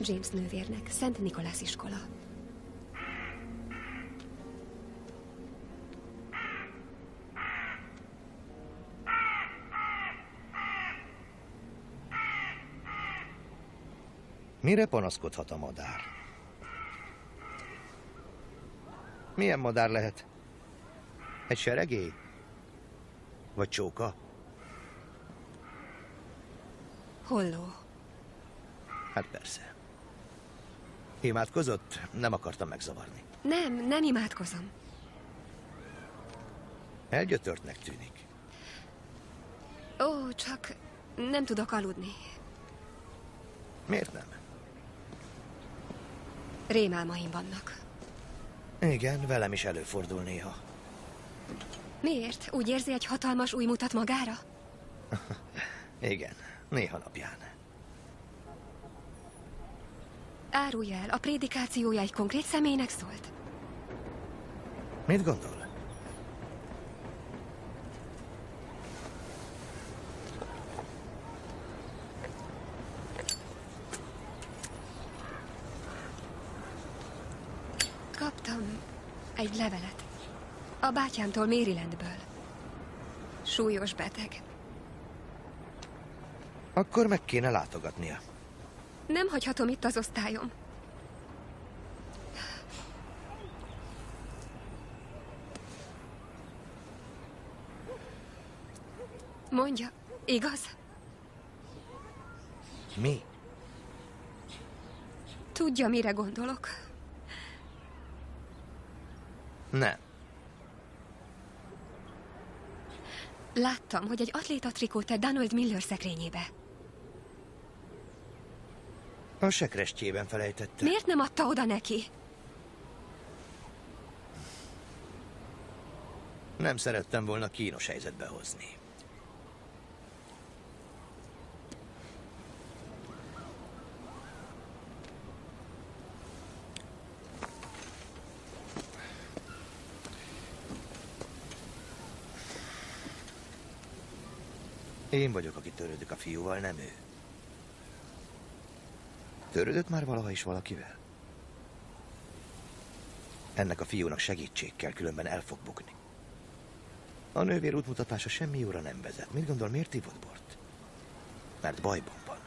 James nővérnek, Szent Nicholas iskola. Mire panaszkodhat a madár? Milyen madár lehet? Egy seregély? Vagy csóka? Holló. Hát persze. Imádkozott? Nem akartam megzavarni. Nem imádkozom. Elgyötörtnek tűnik. Ó, csak nem tudok aludni. Miért nem? Rémálmaim vannak. Igen, velem is előfordul néha. Miért? Úgy érzi, egy hatalmas új mutat magára? Igen, néha napján. Árulj el, a prédikációja egy konkrét személynek szólt? Mit gondol? Egy levelet. A bátyámtól Marylandből. Súlyos beteg. Akkor meg kéne látogatnia. Nem hagyhatom itt az osztályom. Mondja, igaz? Mi? Tudja, mire gondolok? Nem. Láttam, hogy egy atléta trikót tett Donald Miller szekrényébe. A sekrestjében felejtette. Miért nem adta oda neki? Nem szerettem volna kínos helyzetbe hozni. Én vagyok, aki törődik a fiúval, nem ő. Törődött már valaha is valakivel? Ennek a fiúnak segítség kell, különben el fog bukni. A nővér útmutatása semmi jóra nem vezet. Mit gondol, miért ivott bort? Mert bajban van.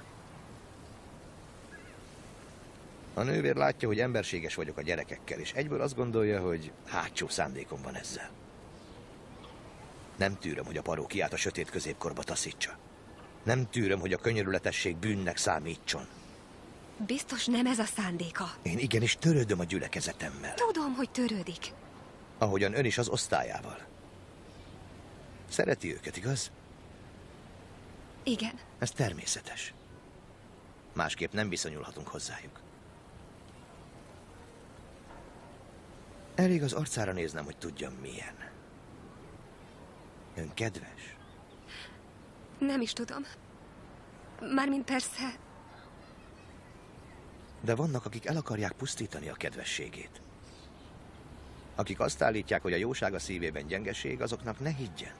A nővér látja, hogy emberséges vagyok a gyerekekkel, és egyből azt gondolja, hogy hátsó szándékom van ezzel. Nem tűröm, hogy a parókiát a sötét középkorba taszítsa. Nem tűröm, hogy a könyörületesség bűnnek számítson. Biztos nem ez a szándéka. Én igenis törődöm a gyülekezetemmel. Tudom, hogy törődik. Ahogyan ön is az osztályával. Szereti őket, igaz? Igen. Ez természetes. Másképp nem viszonyulhatunk hozzájuk. Elég az arcára néznem, hogy tudjam, milyen. Ön kedves? Nem is tudom. Mármint persze... De vannak, akik el akarják pusztítani a kedvességét. Akik azt állítják, hogy a jóság a szívében gyengeség, azoknak ne higgyen.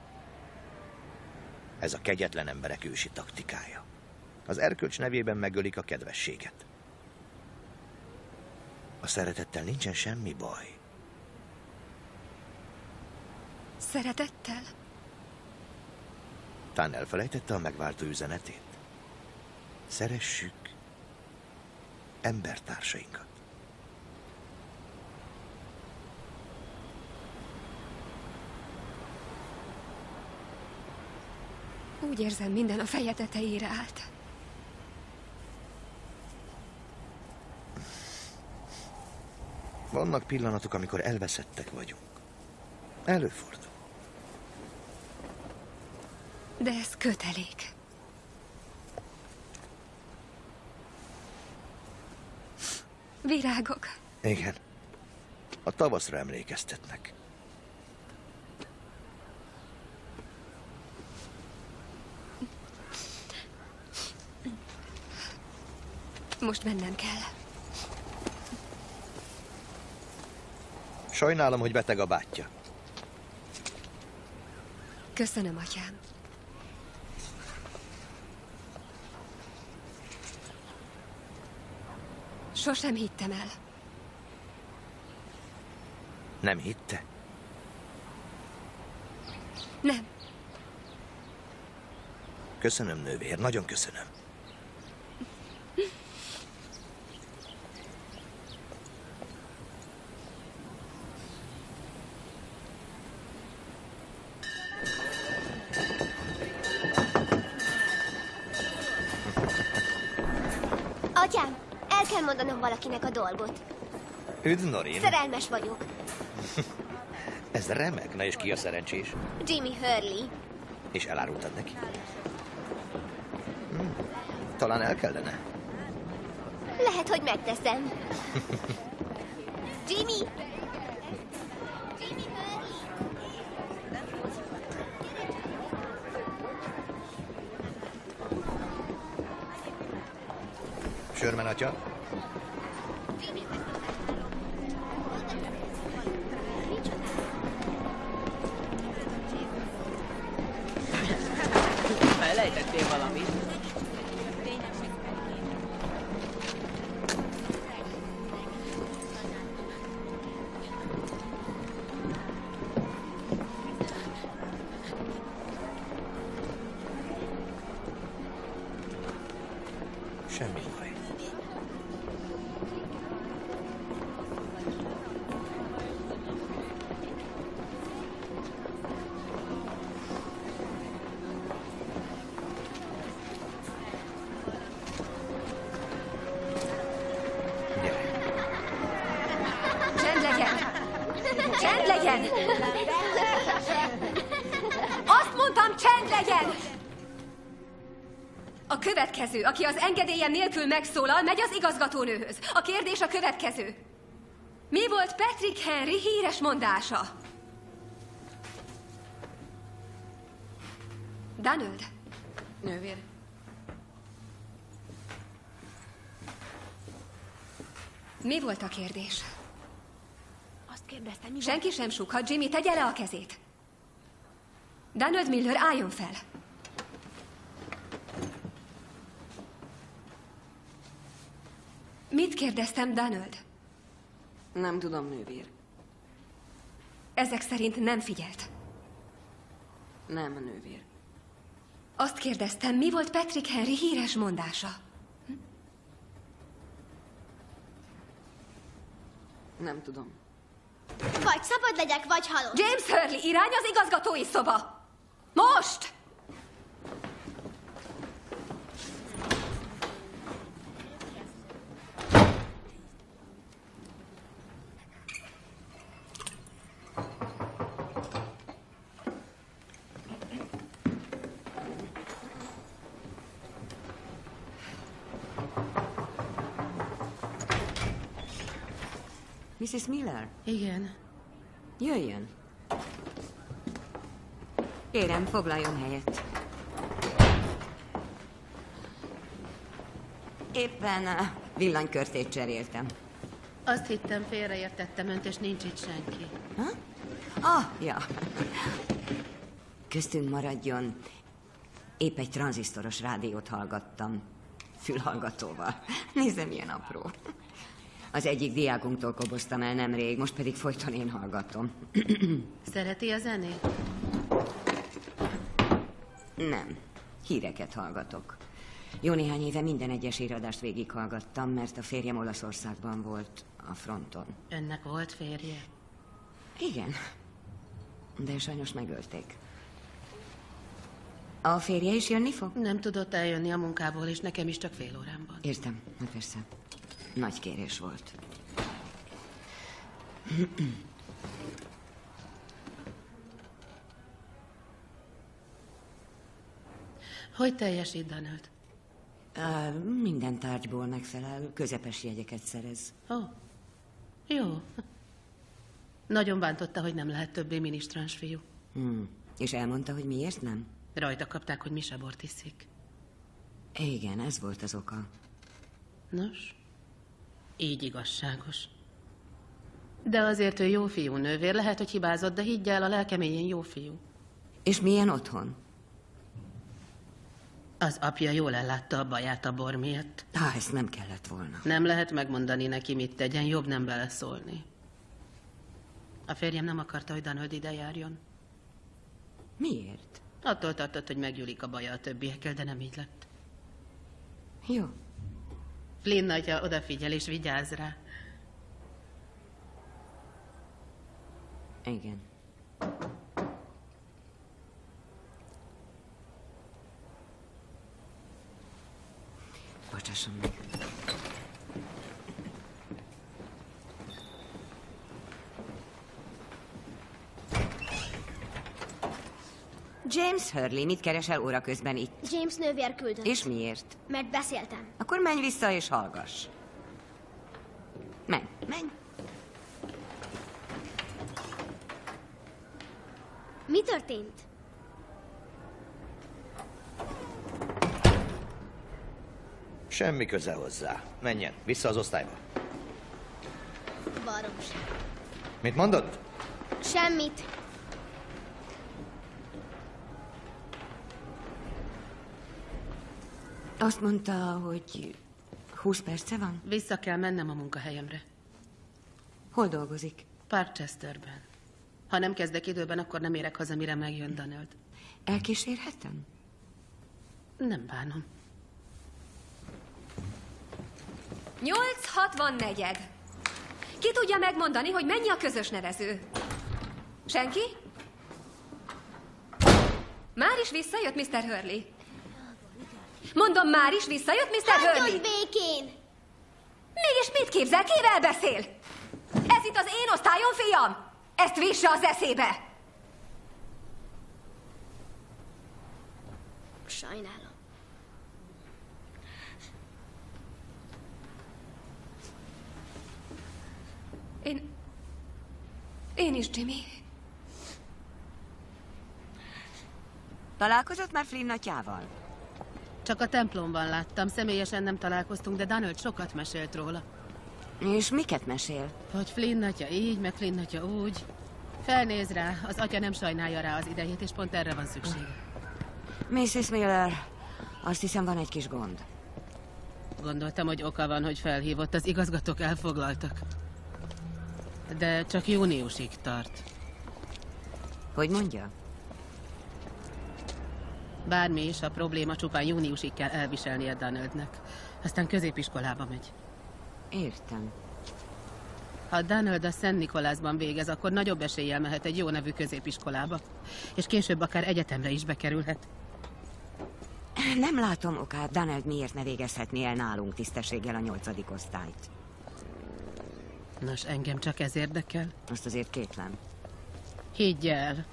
Ez a kegyetlen emberek ősi taktikája. Az erkölcs nevében megölik a kedvességet. A szeretettel nincsen semmi baj. Szeretettel? Tán elfelejtette a megváltó üzenetét? Szeressük embertársainkat. Úgy érzem, minden a feje tetejére állt. Vannak pillanatok, amikor elveszettek vagyunk. Előfordul. De ez kötelék. Virágok. Igen. A tavaszra emlékeztetnek. Most mennem kell. Sajnálom, hogy beteg a bátyja. Köszönöm, atyám. Sosem hittem el. Nem hitte? Nem. Köszönöm, nővér, nagyon köszönöm. Atyám, el kell mondanom valakinek a dolgot. Üdv, Norin. Szerelmes vagyok. Ez remek. Na és ki a szerencsés? Jimmy Hurley. És elárultad neki? Talán el kellene. Lehet, hogy megteszem. Jimmy! Sherman atya? Elejtettél valamit? következő, aki az engedélyem nélkül megszólal, megy az igazgatónőhöz. A kérdés a következő. Mi volt Patrick Henry híres mondása? Donald. Nővér. Mi volt a kérdés? Azt kérdeztem, mi Senki sem súghat. Jimmy, tegye le a kezét. Donald Miller, álljon fel. Mit kérdeztem, Donald? Nem tudom, nővér. Ezek szerint nem figyelt. Nem, nővér. Azt kérdeztem, mi volt Patrick Henry híres mondása? Nem tudom. Vagy szabad legyek, vagy halott. James Hurley, irány az igazgatói szoba! Most! Mrs. Miller? Igen. Jöjjön. Kérem, foglaljon helyet. Éppen a villanykörtét cseréltem. Azt hittem, félreértettem önt, és nincs itt senki. Ha? Ja. Köztünk maradjon. Épp egy tranzisztoros rádiót hallgattam. Fülhallgatóval. Nézze, milyen apró. Az egyik diákunktól koboztam el nemrég, most pedig folyton én hallgatom. Szereti a zenét? Nem. Híreket hallgatok. Jó néhány éve minden egyes íradást végighallgattam, mert a férjem Olaszországban volt a fronton. Önnek volt férje? Igen. De sajnos megölték. A férje is jönni fog? Nem tudott eljönni a munkából, és nekem is csak fél órán van. Értem, na persze. Nagy kérés volt. Hogy teljesít, Donald? Minden tárgyból megfelel, közepes jegyeket szerez. Jó. Nagyon bántotta, hogy nem lehet többé minisztráns fiú. És elmondta, hogy miért nem? Rajta kapták, hogy misebort iszik. Igen, ez volt az oka. Nos, így igazságos. De azért ő jó fiú, nővér. Lehet, hogy hibázott, de higgy el, a lelkeményén jó fiú. És milyen otthon? Az apja jól ellátta a baját a bor miatt. Ezt nem kellett volna. Nem lehet megmondani neki, mit tegyen, jobb nem beleszólni. A férjem nem akarta, hogy Donald ide járjon. Miért? Attól tartott, hogy meggyúlik a baja a többiekkel, de nem így lett. Jó. Flynn atya odafigyel és vigyáz rá. Igen. Bocsásson meg. James Hurley, mit keresel óra közben itt? James nővér küldött. És miért? Mert beszéltem. Akkor menj vissza és hallgass. Menj, menj. Mi történt? Semmi köze hozzá. Menjen, vissza az osztályba. Baromság. Mit mondod? Semmit. Azt mondta, hogy 20 perce van? Vissza kell mennem a munkahelyemre. Hol dolgozik? Parkchesterben. Ha nem kezdek időben, akkor nem érek haza, mire megjön Donald. Elkísérhetem? Nem bánom. 8:64. Ki tudja megmondani, hogy mennyi a közös nevező? Senki? Már is visszajött Mr. Hurley. Mondom, már is visszajött Mr. Hurley. Hagyjon békén! Mégis mit képzel? Kivel beszél? Ez itt az én osztályom, fiam! Ezt visse az eszébe! Sajnálom. Én is, Jimmy. Találkozott már Flynn atyával? Csak a templomban láttam, személyesen nem találkoztunk, de Donald sokat mesélt róla. És miket mesél? Hogy Flynn atya így, meg Flynn atya úgy. Felnéz rá, az atya nem sajnálja rá az idejét, és pont erre van szüksége. Mrs. Miller, azt hiszem van egy kis gond. Gondoltam, hogy oka van, hogy felhívott, az igazgatók elfoglaltak. De csak júniusig tart. Hogy mondja? Bármi is, a probléma csupán júniusig kell elviselnie Donaldnek. Aztán középiskolába megy. Értem. Ha Donald a Szent Nikolászban végez, akkor nagyobb eséllyel mehet egy jó nevű középiskolába. És később akár egyetemre is bekerülhet. Nem látom okát, Donald miért ne végezhetné el nálunk tisztességgel a 8. osztályt. Nos, engem csak ez érdekel. Azt azért kétlem. Higgy el.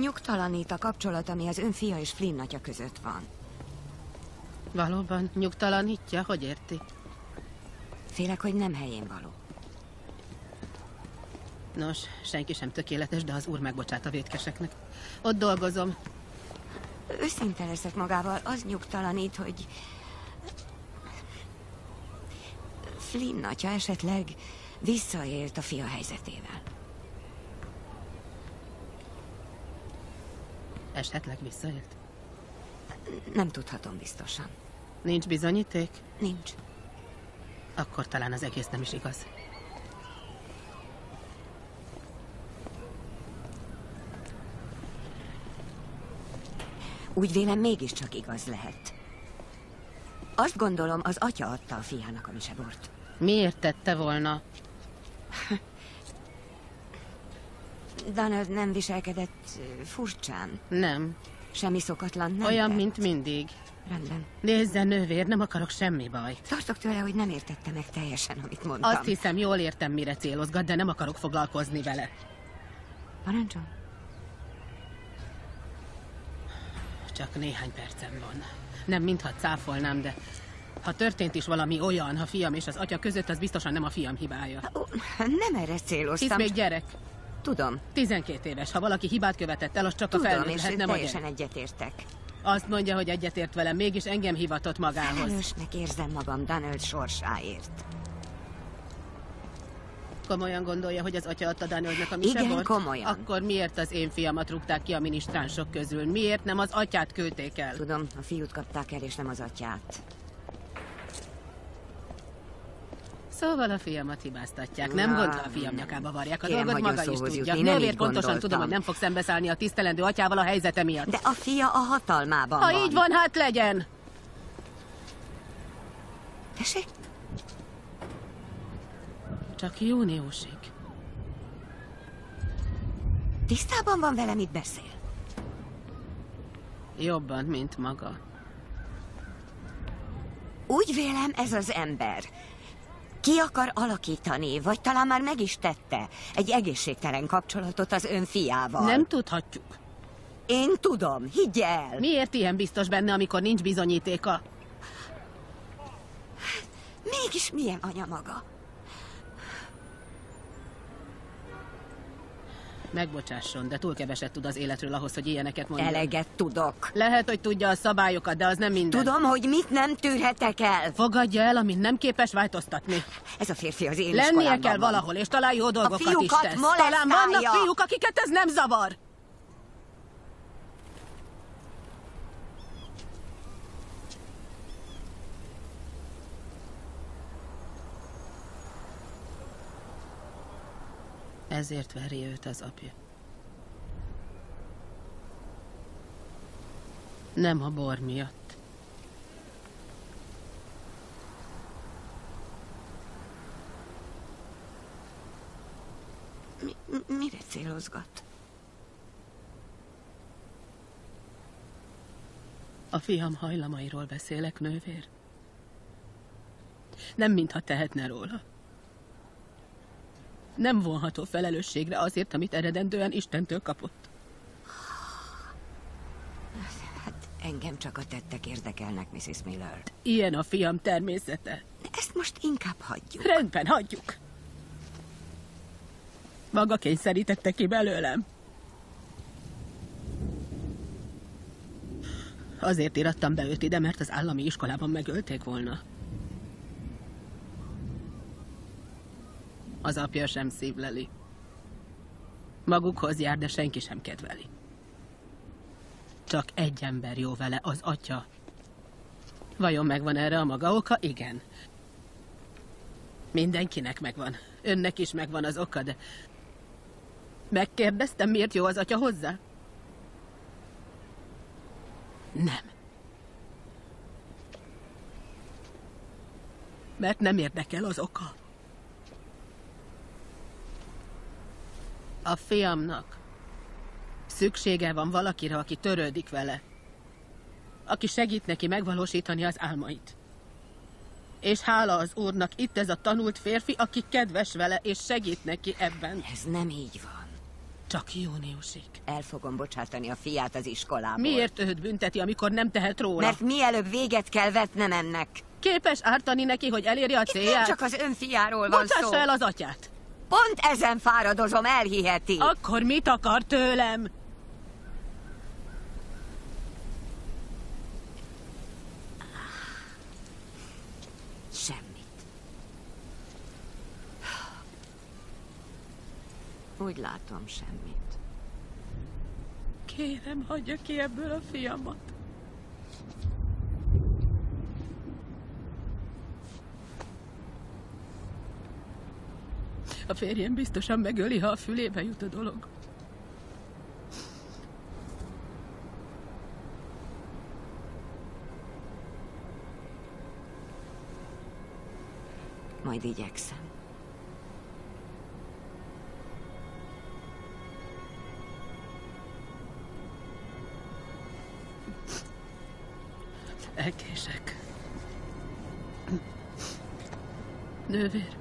Nyugtalanít a kapcsolat, ami az ön fia és Flynn atya között van. Valóban nyugtalanítja? Hogy érti? Félek, hogy nem helyén való. Nos, senki sem tökéletes, de az úr megbocsát a vétkeseknek. Ott dolgozom. Őszinte leszek magával, az nyugtalanít, hogy Flynn atya esetleg visszaélt a fia helyzetével. Esetleg visszaélt? Nem tudhatom biztosan. Nincs bizonyíték? Nincs. Akkor talán az egész nem is igaz. Úgy vélem, mégiscsak igaz lehet. Azt gondolom, az atya adta a fiának a misebort. Miért tette volna? Donald nem viselkedett furcsán? Nem. Semmi szokatlan nem olyan, tett? mint mindig. Rendben. Nézzen, nővér, nem akarok semmi bajt. Tartok tőle, hogy nem értette meg teljesen, amit mondtam. Azt hiszem, jól értem, mire célozgat, de nem akarok foglalkozni vele. Parancsol? Csak néhány percem van. Nem mintha cáfolnám, de ha történt is valami olyan, ha fiam és az atya között, az biztosan nem a fiam hibája. Nem erre céloztam. Hisz még gyerek. Tudom. 12 éves. Ha valaki hibát követett el, az csak Tudom, a felnőtt és lehet, nem a teljesen gyerek. egyetértek. Azt mondja, hogy egyetért velem, mégis engem hivatott magához. Felelősnek érzem magam Donald sorsáért. Komolyan gondolja, hogy az atya adta Donaldnak a misebort? Igen, komolyan. Akkor miért az én fiamat rúgták ki a minisztránsok közül? Miért nem az atyát küldték el? Tudom, a fiút kapták el, és nem az atyát. Szóval a fiamat hibáztatják. Nem gondolta, a fiam nyakába varják. A Kérem, dolgot hagyjon maga is szóhoz tudja. jutni, nem Nővér, így pontosan gondoltam. tudom, hogy nem fog szembeszállni a tisztelendő atyával a helyzete miatt. De a fia a hatalmában Ha van. így van, hát legyen! Tessék? Csak júniusig. Tisztában van vele, mit beszél? Jobban, mint maga. Úgy vélem, ez az ember ki akar alakítani, vagy talán már meg is tette egy egészségtelen kapcsolatot az ön fiával. Nem tudhatjuk. Én tudom, higgy el! Miért ilyen biztos benne, amikor nincs bizonyítéka? Mégis milyen anya maga? Megbocsásson, de túl keveset tud az életről ahhoz, hogy ilyeneket mondjon. Eleget tudok. Lehet, hogy tudja a szabályokat, de az nem minden. Tudom, hogy mit nem tűrhetek el. Fogadja el, amit nem képes változtatni. Ez a férfi az én Lennie iskolámban kell van. valahol, és talán jó dolgokat is fiúkat tesz. molesztálja. Talán vannak fiúk, akiket ez nem zavar. Ezért veri őt az apja. Nem a bor miatt. Mire célozgat? A fiam hajlamairól beszélek, nővér. Nem mintha tehetne róla. Nem vonható felelősségre azért, amit eredendően Istentől kapott. Hát engem csak a tettek érdekelnek, Mrs. Miller. Ilyen a fiam természete. ezt most inkább hagyjuk. Rendben, hagyjuk. Maga kényszerítette ki belőlem. Azért irattam be őt ide, mert az állami iskolában megölték volna. Az apja sem szívleli. Magukhoz jár, de senki sem kedveli. Csak egy ember jó vele, az atya. Vajon megvan erre a maga oka? Igen. Mindenkinek megvan. Önnek is megvan az oka, de... Megkérdeztem, miért jó az atya hozzá? Nem. Mert nem érdekel az oka. A fiamnak szüksége van valakire, aki törődik vele. Aki segít neki megvalósítani az álmait. És hála az Úrnak, itt ez a tanult férfi, aki kedves vele, és segít neki ebben. Ez nem így van. Csak júniusig. El fogom bocsátani a fiát az iskolából. Miért őt bünteti, amikor nem tehet róla? Mert mielőbb véget kell vetnem ennek. Képes ártani neki, hogy elérje a célját? Nem csak az ön fiáról van szó. Bocsássa el az atyát. Pont ezen fáradozom, elhiheti. Akkor mit akar tőlem? Semmit. Úgy látom, semmit. Kérem, hagyja ki ebből a fiamat. A férjem biztosan megöli, ha a fülébe jut a dolog. Majd igyekszem. Elkések. Nővér.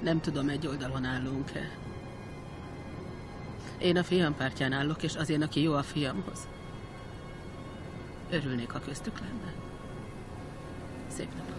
Nem tudom, egy oldalon állunk-e. Én a fiam pártján állok, és azért, aki jó a fiamhoz. Örülnék, ha köztük lenne. Szép napot.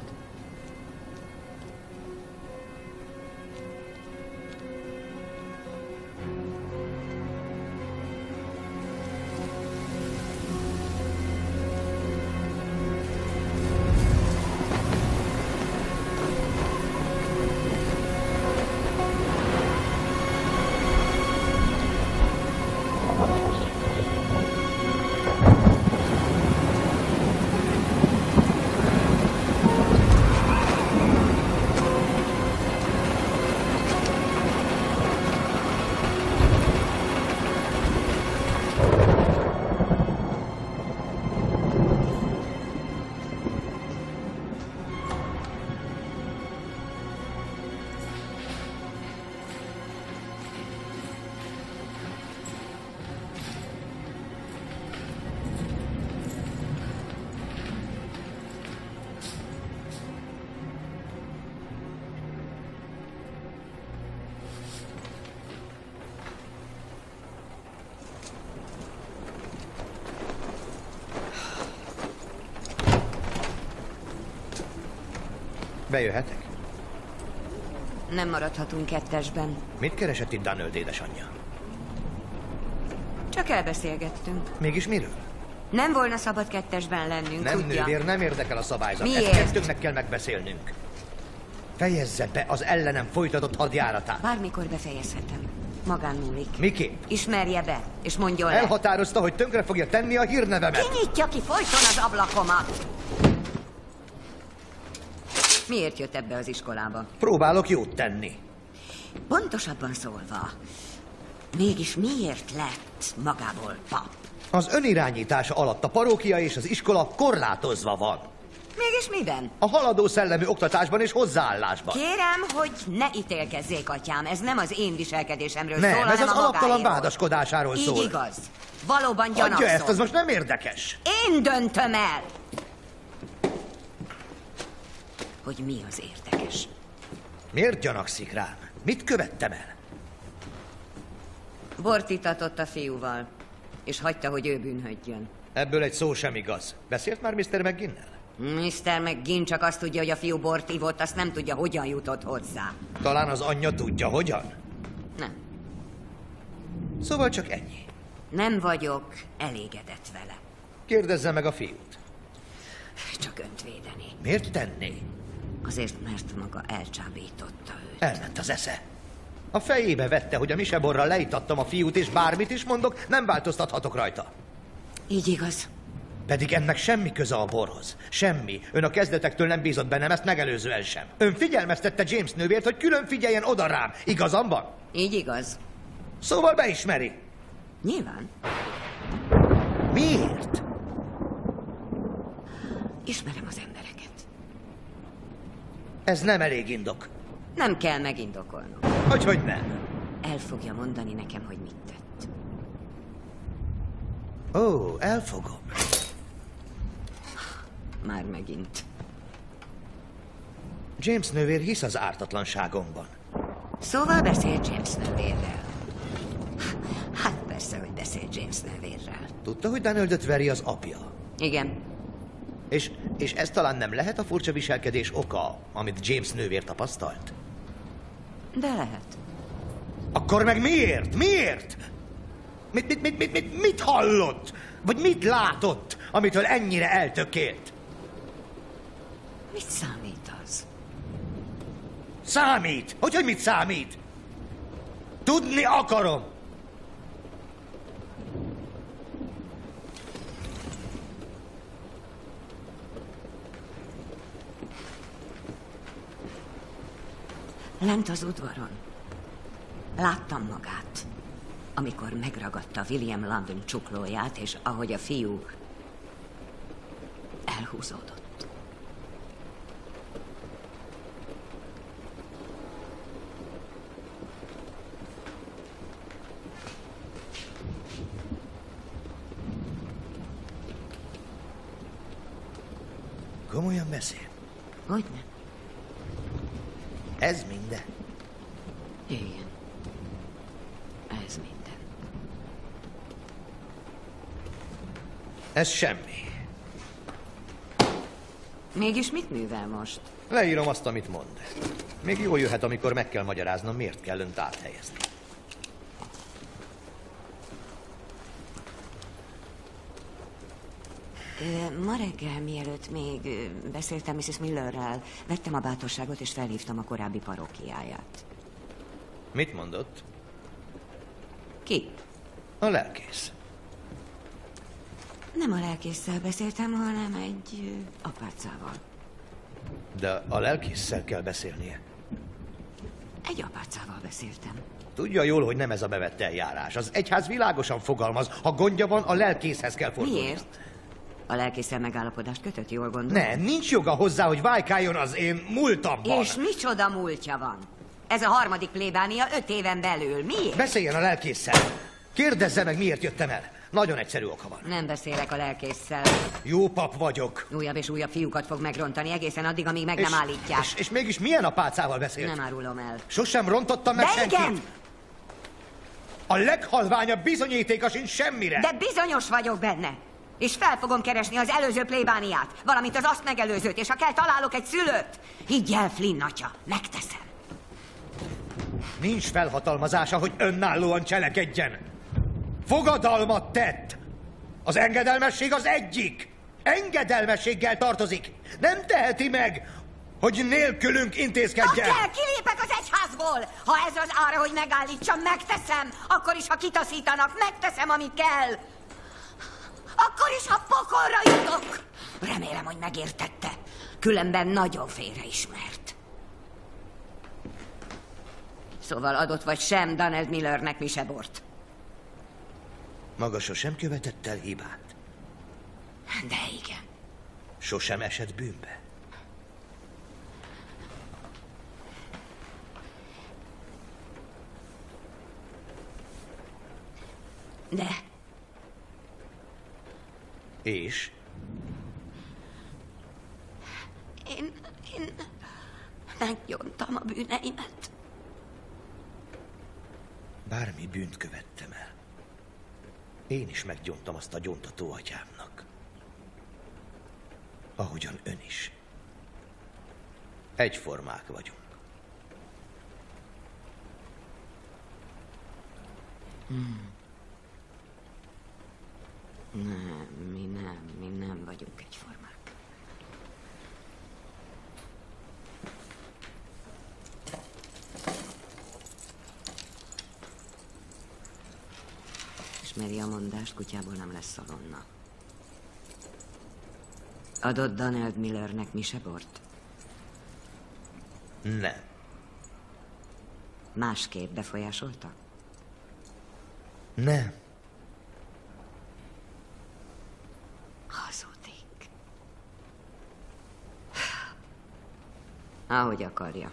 Bejöhetek? Nem maradhatunk kettesben. Mit keresett itt Donald édesanyja? Csak elbeszélgettünk. Mégis miről? Nem volna szabad kettesben lennünk, Nem, tudja? nővér, nem érdekel a szabályzat. Miért? Ezt kettőnknek kell megbeszélnünk. Fejezze be az ellenem folytatott hadjáratát. Bármikor befejezhetem. Magán múlik. Miképp? Ismerje be, és mondjon le. Elhatározta, hogy tönkre fogja tenni a hírnevemet. Kinyitja ki folyton az ablakomat! Miért jött ebbe az iskolába? Próbálok jót tenni. Pontosabban szólva, mégis miért lett magából pap? Az önirányítása alatt a parókia és az iskola korlátozva van. Mégis miben? A haladó szellemű oktatásban és hozzáállásban. Kérem, hogy ne ítélkezzék, atyám. Ez nem az én viselkedésemről szól, Nem, ez hanem az a alaptalan magáéról. vádaskodásáról Így szól. igaz. Valóban gyanakszom. Adja ezt, az most nem érdekes. Én döntöm el, hogy mi az érdekes. Miért gyanakszik rám? Mit követtem el? Bort itatott a fiúval, és hagyta, hogy ő bűnhődjön. Ebből egy szó sem igaz. Beszélt már Mr. McGinnel? Mr. McGinn csak azt tudja, hogy a fiú bort ivott, azt nem tudja, hogyan jutott hozzá. Talán az anyja tudja, hogyan? Nem. Szóval csak ennyi. Nem vagyok elégedett vele. Kérdezze meg a fiút. Csak önt védeni. Miért tenné? Azért, mert maga elcsábította őt. Elment az esze. A fejébe vette, hogy a miseborral leítattam a fiút, és bármit is mondok, nem változtathatok rajta. Így igaz. Pedig ennek semmi köze a borhoz. Semmi. Ön a kezdetektől nem bízott bennem, ezt megelőzően sem. Ön figyelmeztette James nővért, hogy külön figyeljen oda rám. Igazam van? Így igaz. Szóval beismeri. Nyilván. Miért? Ismerem az embereket. Ez nem elég indok. Nem kell megindokolnom. Hogy nem? El fogja mondani nekem, hogy mit tett. Ó, elfogom. Már megint. James nővér hisz az ártatlanságomban. Szóval beszél James nővérrel. Hát persze, hogy beszél James nővérrel. Tudta, hogy Dan öldött veri az apja? Igen. És ez talán nem lehet a furcsa viselkedés oka, amit James nővér tapasztalt? De lehet. Akkor meg miért? Miért? Mit hallott? Vagy mit látott, amitől ennyire eltökélt? Mit számít az? Számít? Hogy mit számít? Tudni akarom. Lent az udvaron. Láttam magát, amikor megragadta William London csuklóját, és ahogy a fiú elhúzódott. Komolyan beszél? Hogyne? Ez minden? Igen. Ez minden. Ez semmi. Mégis mit művel most? Leírom azt, amit mond. Még jól jöhet, amikor meg kell magyaráznom, miért kell önt áthelyezni. Ma reggel, mielőtt még beszéltem Mrs. Millerrel, vettem a bátorságot és felhívtam a korábbi parókiáját. Mit mondott? Ki? A lelkész. Nem a lelkésszel beszéltem, hanem egy apácával. De a lelkésszel kell beszélnie. Egy apácával beszéltem. Tudja jól, hogy nem ez a bevett eljárás. Az egyház világosan fogalmaz, ha gondja van, a lelkészhez kell fordulni. Miért? A lelkésszel megállapodást kötött, jól gondolom? Nem, nincs joga hozzá, hogy vájkáljon az én múltamban. És micsoda múltja van? Ez a harmadik plébánia 5 éven belül. Miért? Beszéljen a lelkésszel. Kérdezze meg, miért jöttem el. Nagyon egyszerű oka van. Nem beszélek a lelkésszel. Jó pap vagyok. Újabb és újabb fiúkat fog megrontani egészen addig, amíg meg nem állítják. És mégis milyen apácával beszélt? Nem árulom el. Sosem rontottam meg de senkit. Igen! A leghalványabb bizonyítéka sincs semmire. De bizonyos vagyok benne. És fel fogom keresni az előző plébániát, valamint az azt megelőzőt, és ha kell, találok egy szülőt. Higgy el, Flynn atya, megteszem. Nincs felhatalmazása, hogy önállóan cselekedjen. Fogadalmat tett. Az engedelmesség az egyik. Engedelmességgel tartozik. Nem teheti meg, hogy nélkülünk intézkedjen. Ha kell, kilépek az egyházból. Ha ez az ára, hogy megállítsam, megteszem. Akkor is, ha kitaszítanak, megteszem, amit kell. Akkor is, ha pokolra jutok. Remélem, hogy megértette. Különben nagyon félreismert. Szóval adott vagy sem Donald Millernek mi se bort. Maga sosem követett el hibát? De igen. Sosem esett bűnbe? De. És? Én meggyontam a bűneimet. Bármi bűnt követtem el. Én is meggyontam azt a gyontató atyámnak. ahogyan ön is. Egyformák vagyunk. Nem, mi nem vagyunk egyformák. Ismeri a mondást, kutyából nem lesz szalonna. Adott Donald Millernek misebort? Nem. Másképp befolyásolta? Nem. Hazudik. Ahogy akarja.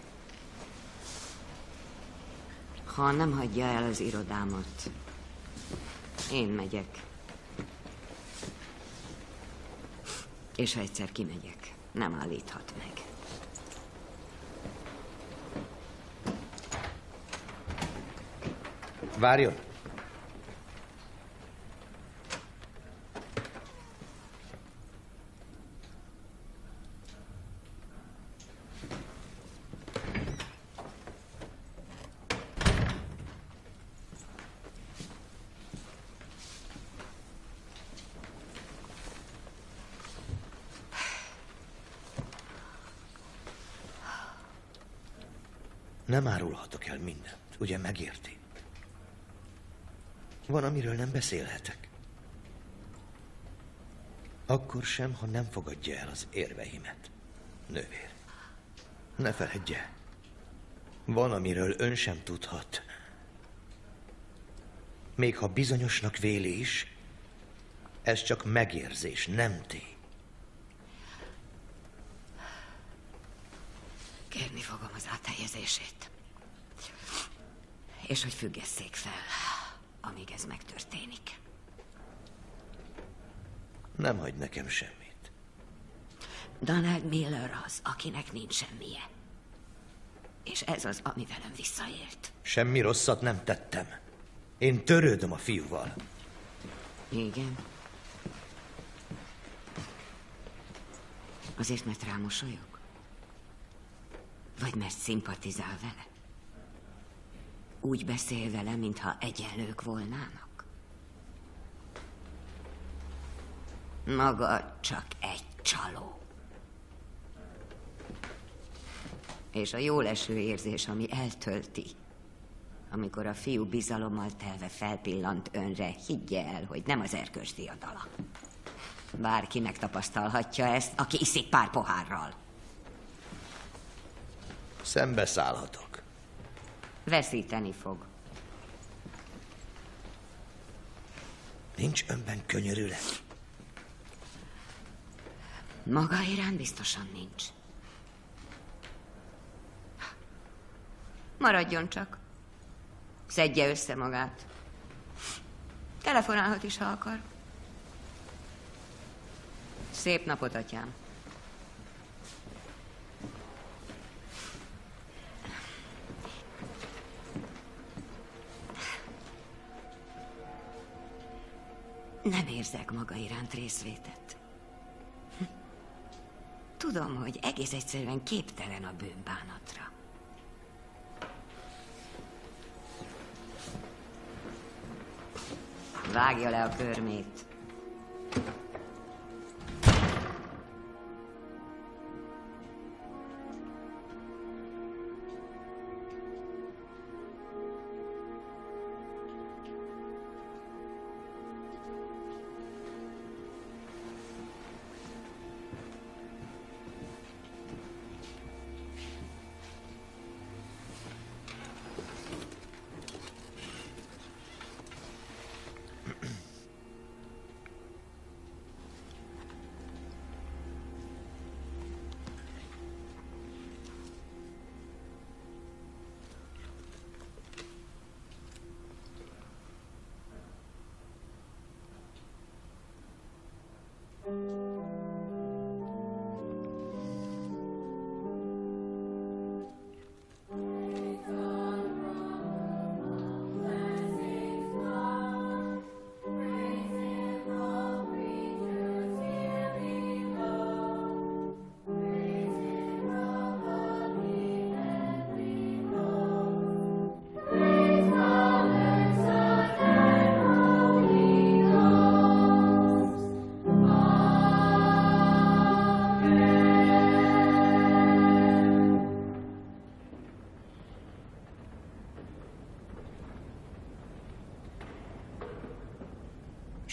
Ha nem hagyja el az irodámat, én megyek. És ha egyszer kimegyek, nem állíthat meg. Várjon! Nem árulhatok el mindent, ugye megérti? Van, amiről nem beszélhetek. Akkor sem, ha nem fogadja el az érveimet, nővér. Ne feledje, van, amiről ön sem tudhat. Még ha bizonyosnak véli is, ez csak megérzés, nem tény. Kérni fogom az áthelyezését. És hogy függesszék fel, amíg ez megtörténik. Nem hagy nekem semmit. Donald Miller az, akinek nincs semmije. És ez az, ami velem visszaélt. Semmi rosszat nem tettem. Én törődöm a fiúval. Igen. Azért, mert rámosolyog? Vagy mert szimpatizál vele? Úgy beszél vele, mintha egyenlők volnának? Maga csak egy csaló. És a jóleső érzés, ami eltölti, amikor a fiú bizalommal telve felpillant önre, higgye el, hogy nem az erkölcs diadala. Bárki megtapasztalhatja ezt, aki iszik pár pohárral. Szembeszállhatok. Veszíteni fog. Nincs önben könyörület? Maga irán biztosan nincs. Maradjon csak. Szedje össze magát. Telefonálhat is, ha akar. Szép napot, atyám. Nem érzek maga iránt részvétet. Tudom, hogy egész egyszerűen képtelen a bűnbánatra. Vágja le a körmét.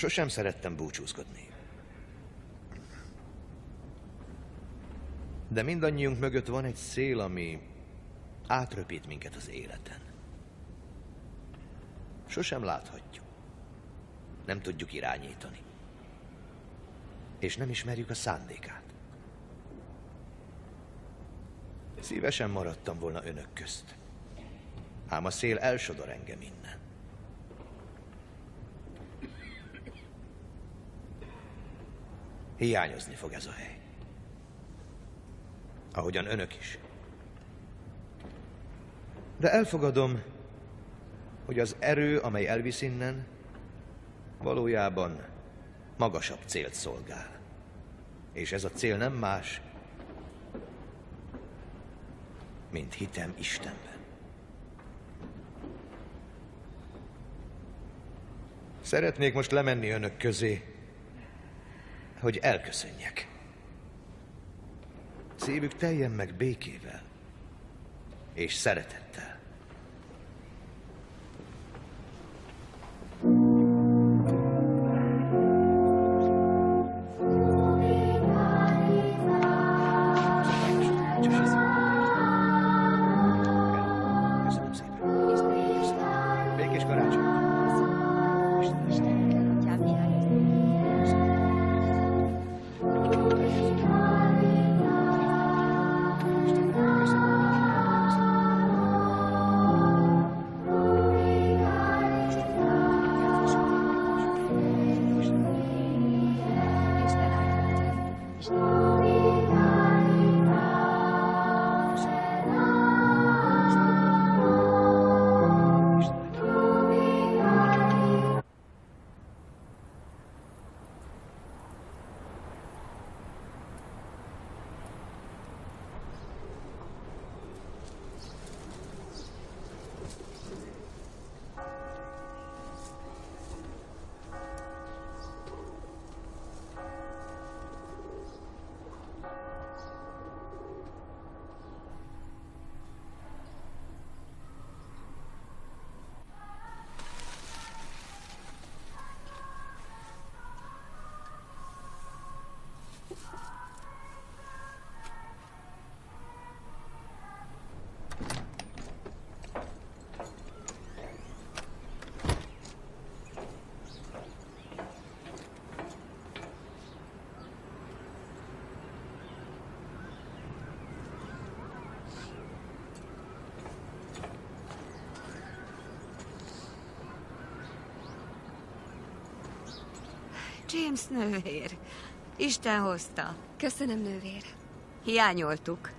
Sosem szerettem búcsúzkodni. De mindannyiunk mögött van egy szél, ami átröpít minket az életen. Sosem láthatjuk. Nem tudjuk irányítani. És nem ismerjük a szándékát. Szívesen maradtam volna önök közt. Ám a szél elsodor engem innen. Hiányozni fog ez a hely. Ahogyan önök is. De elfogadom, hogy az erő, amely elvisz innen, valójában magasabb célt szolgál. És ez a cél nem más, mint hitem Istenben. Szeretnék most lemenni önök közé, hogy elköszönjek. Szívük teljen meg békével és szeretettel. Köszönöm szépen. Békés karácsony. James nővér. Isten hozta. Köszönöm, nővér. Hiányoltuk.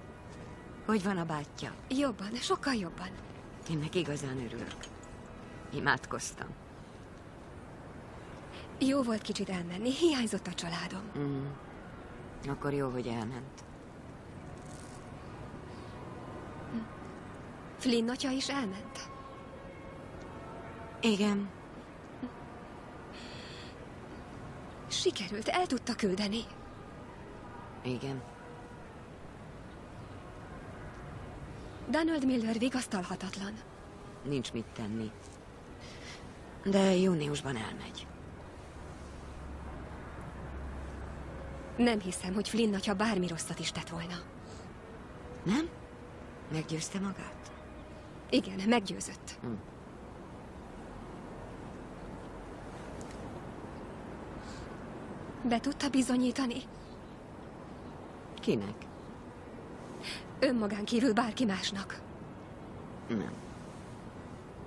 Hogy van a bátyja? Jobban, sokkal jobban. Én meg igazán örülök. Imádkoztam. Jó volt kicsit elmenni, hiányzott a családom. Akkor jó, hogy elment. Flynn atya is elment? Igen. Sikerült, el tudta küldeni. Igen. Donald Miller vigasztalhatatlan. Nincs mit tenni. De júniusban elmegy. Nem hiszem, hogy Flynn atya bármi rosszat is tett volna. Nem? Meggyőzte magát? Igen, meggyőzött. Be tudta bizonyítani? Kinek? Önmagán kívül bárki másnak. Nem.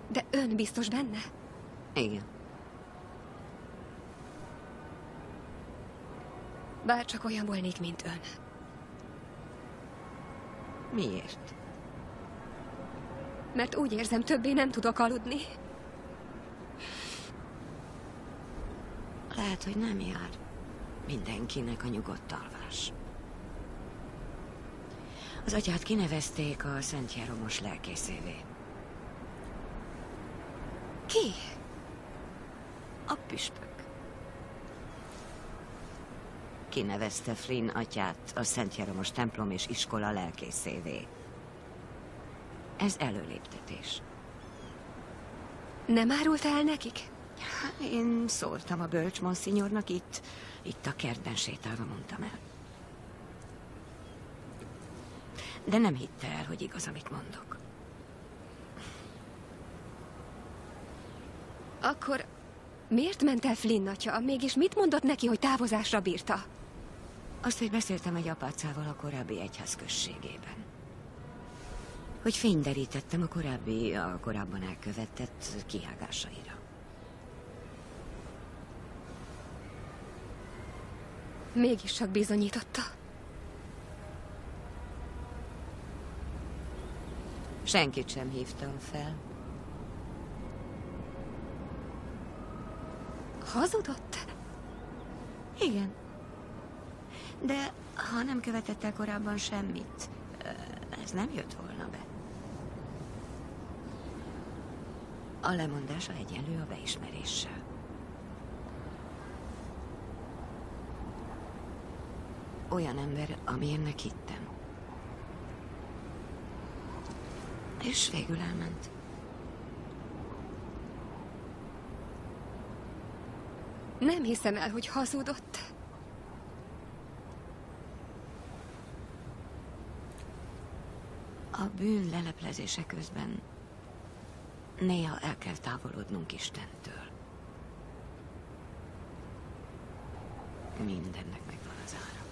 De ön biztos benne? Igen. Bár csak olyan volnék, mint ön. Miért? Mert úgy érzem, többé nem tudok aludni. Lehet, hogy nem jár mindenkinek a nyugodt alvás. Az atyát kinevezték a Szent Jeromos lelkészévé. Ki? A püspök. Kinevezte Flynn atyát a Szent Jeromos templom és iskola lelkészévé. Ez előléptetés. Nem árulta el nekik? Én szóltam a bölcs monszínyornak itt a kertben sétálva, mondtam el. De nem hitte el, hogy igaz, amit mondok. Akkor miért ment el Flynn atya? Mégis mit mondott neki, hogy távozásra bírta? Azt, hogy beszéltem egy apácával a korábbi egyház községében. Hogy fényderítettem a korábban elkövetett kihágásaira. Mégis csak bizonyította. Senkit sem hívtam fel. Hazudott? Igen. De ha nem követett el korábban semmit, ez nem jött volna be. A lemondása egyenlő a beismeréssel. Olyan ember, amilyennek hittem. És végül elment. Nem hiszem el, hogy hazudott. A bűn leleplezése közben néha el kell távolodnunk Istentől. Mindennek megvan az ára.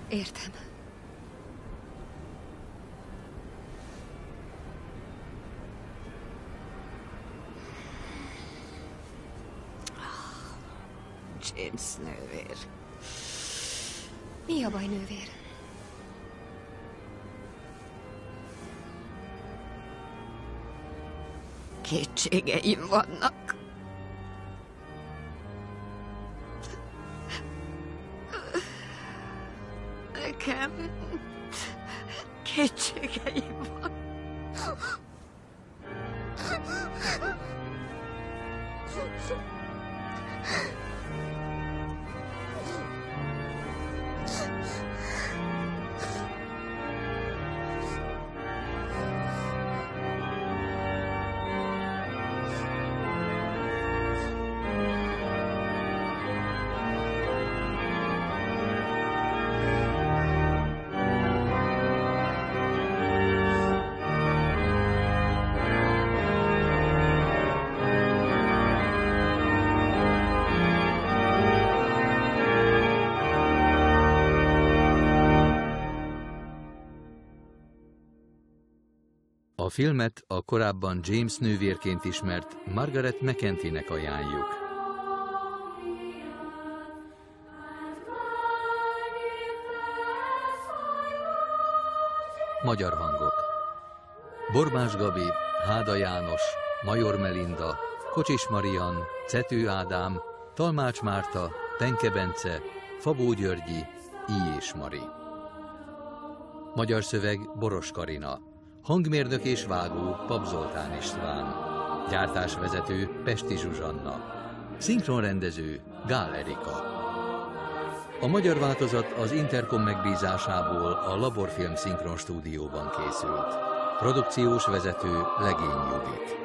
Értem. James nővér. Mi a baj, nővér? Kétségeim vannak. Nekem kétségeim vannak. A filmet a korábban James nővérként ismert Margaret McEntee-nek ajánljuk. Magyar hangok: Borbás Gabi, Háda János, Major Melinda, Kocsis Marian, Cető Ádám, Talmács Márta, Tenke Bence, Fabó Györgyi, I. és Mari. Magyar szöveg: Boros Karina. Hangmérnök és vágó: Pap Zoltán István. Gyártásvezető: Pesti Zsuzsanna. Szinkronrendező: Gál Erika. A magyar változat az Intercom megbízásából a Laborfilm szinkronstúdióban készült. Produkciós vezető: Legény Judit.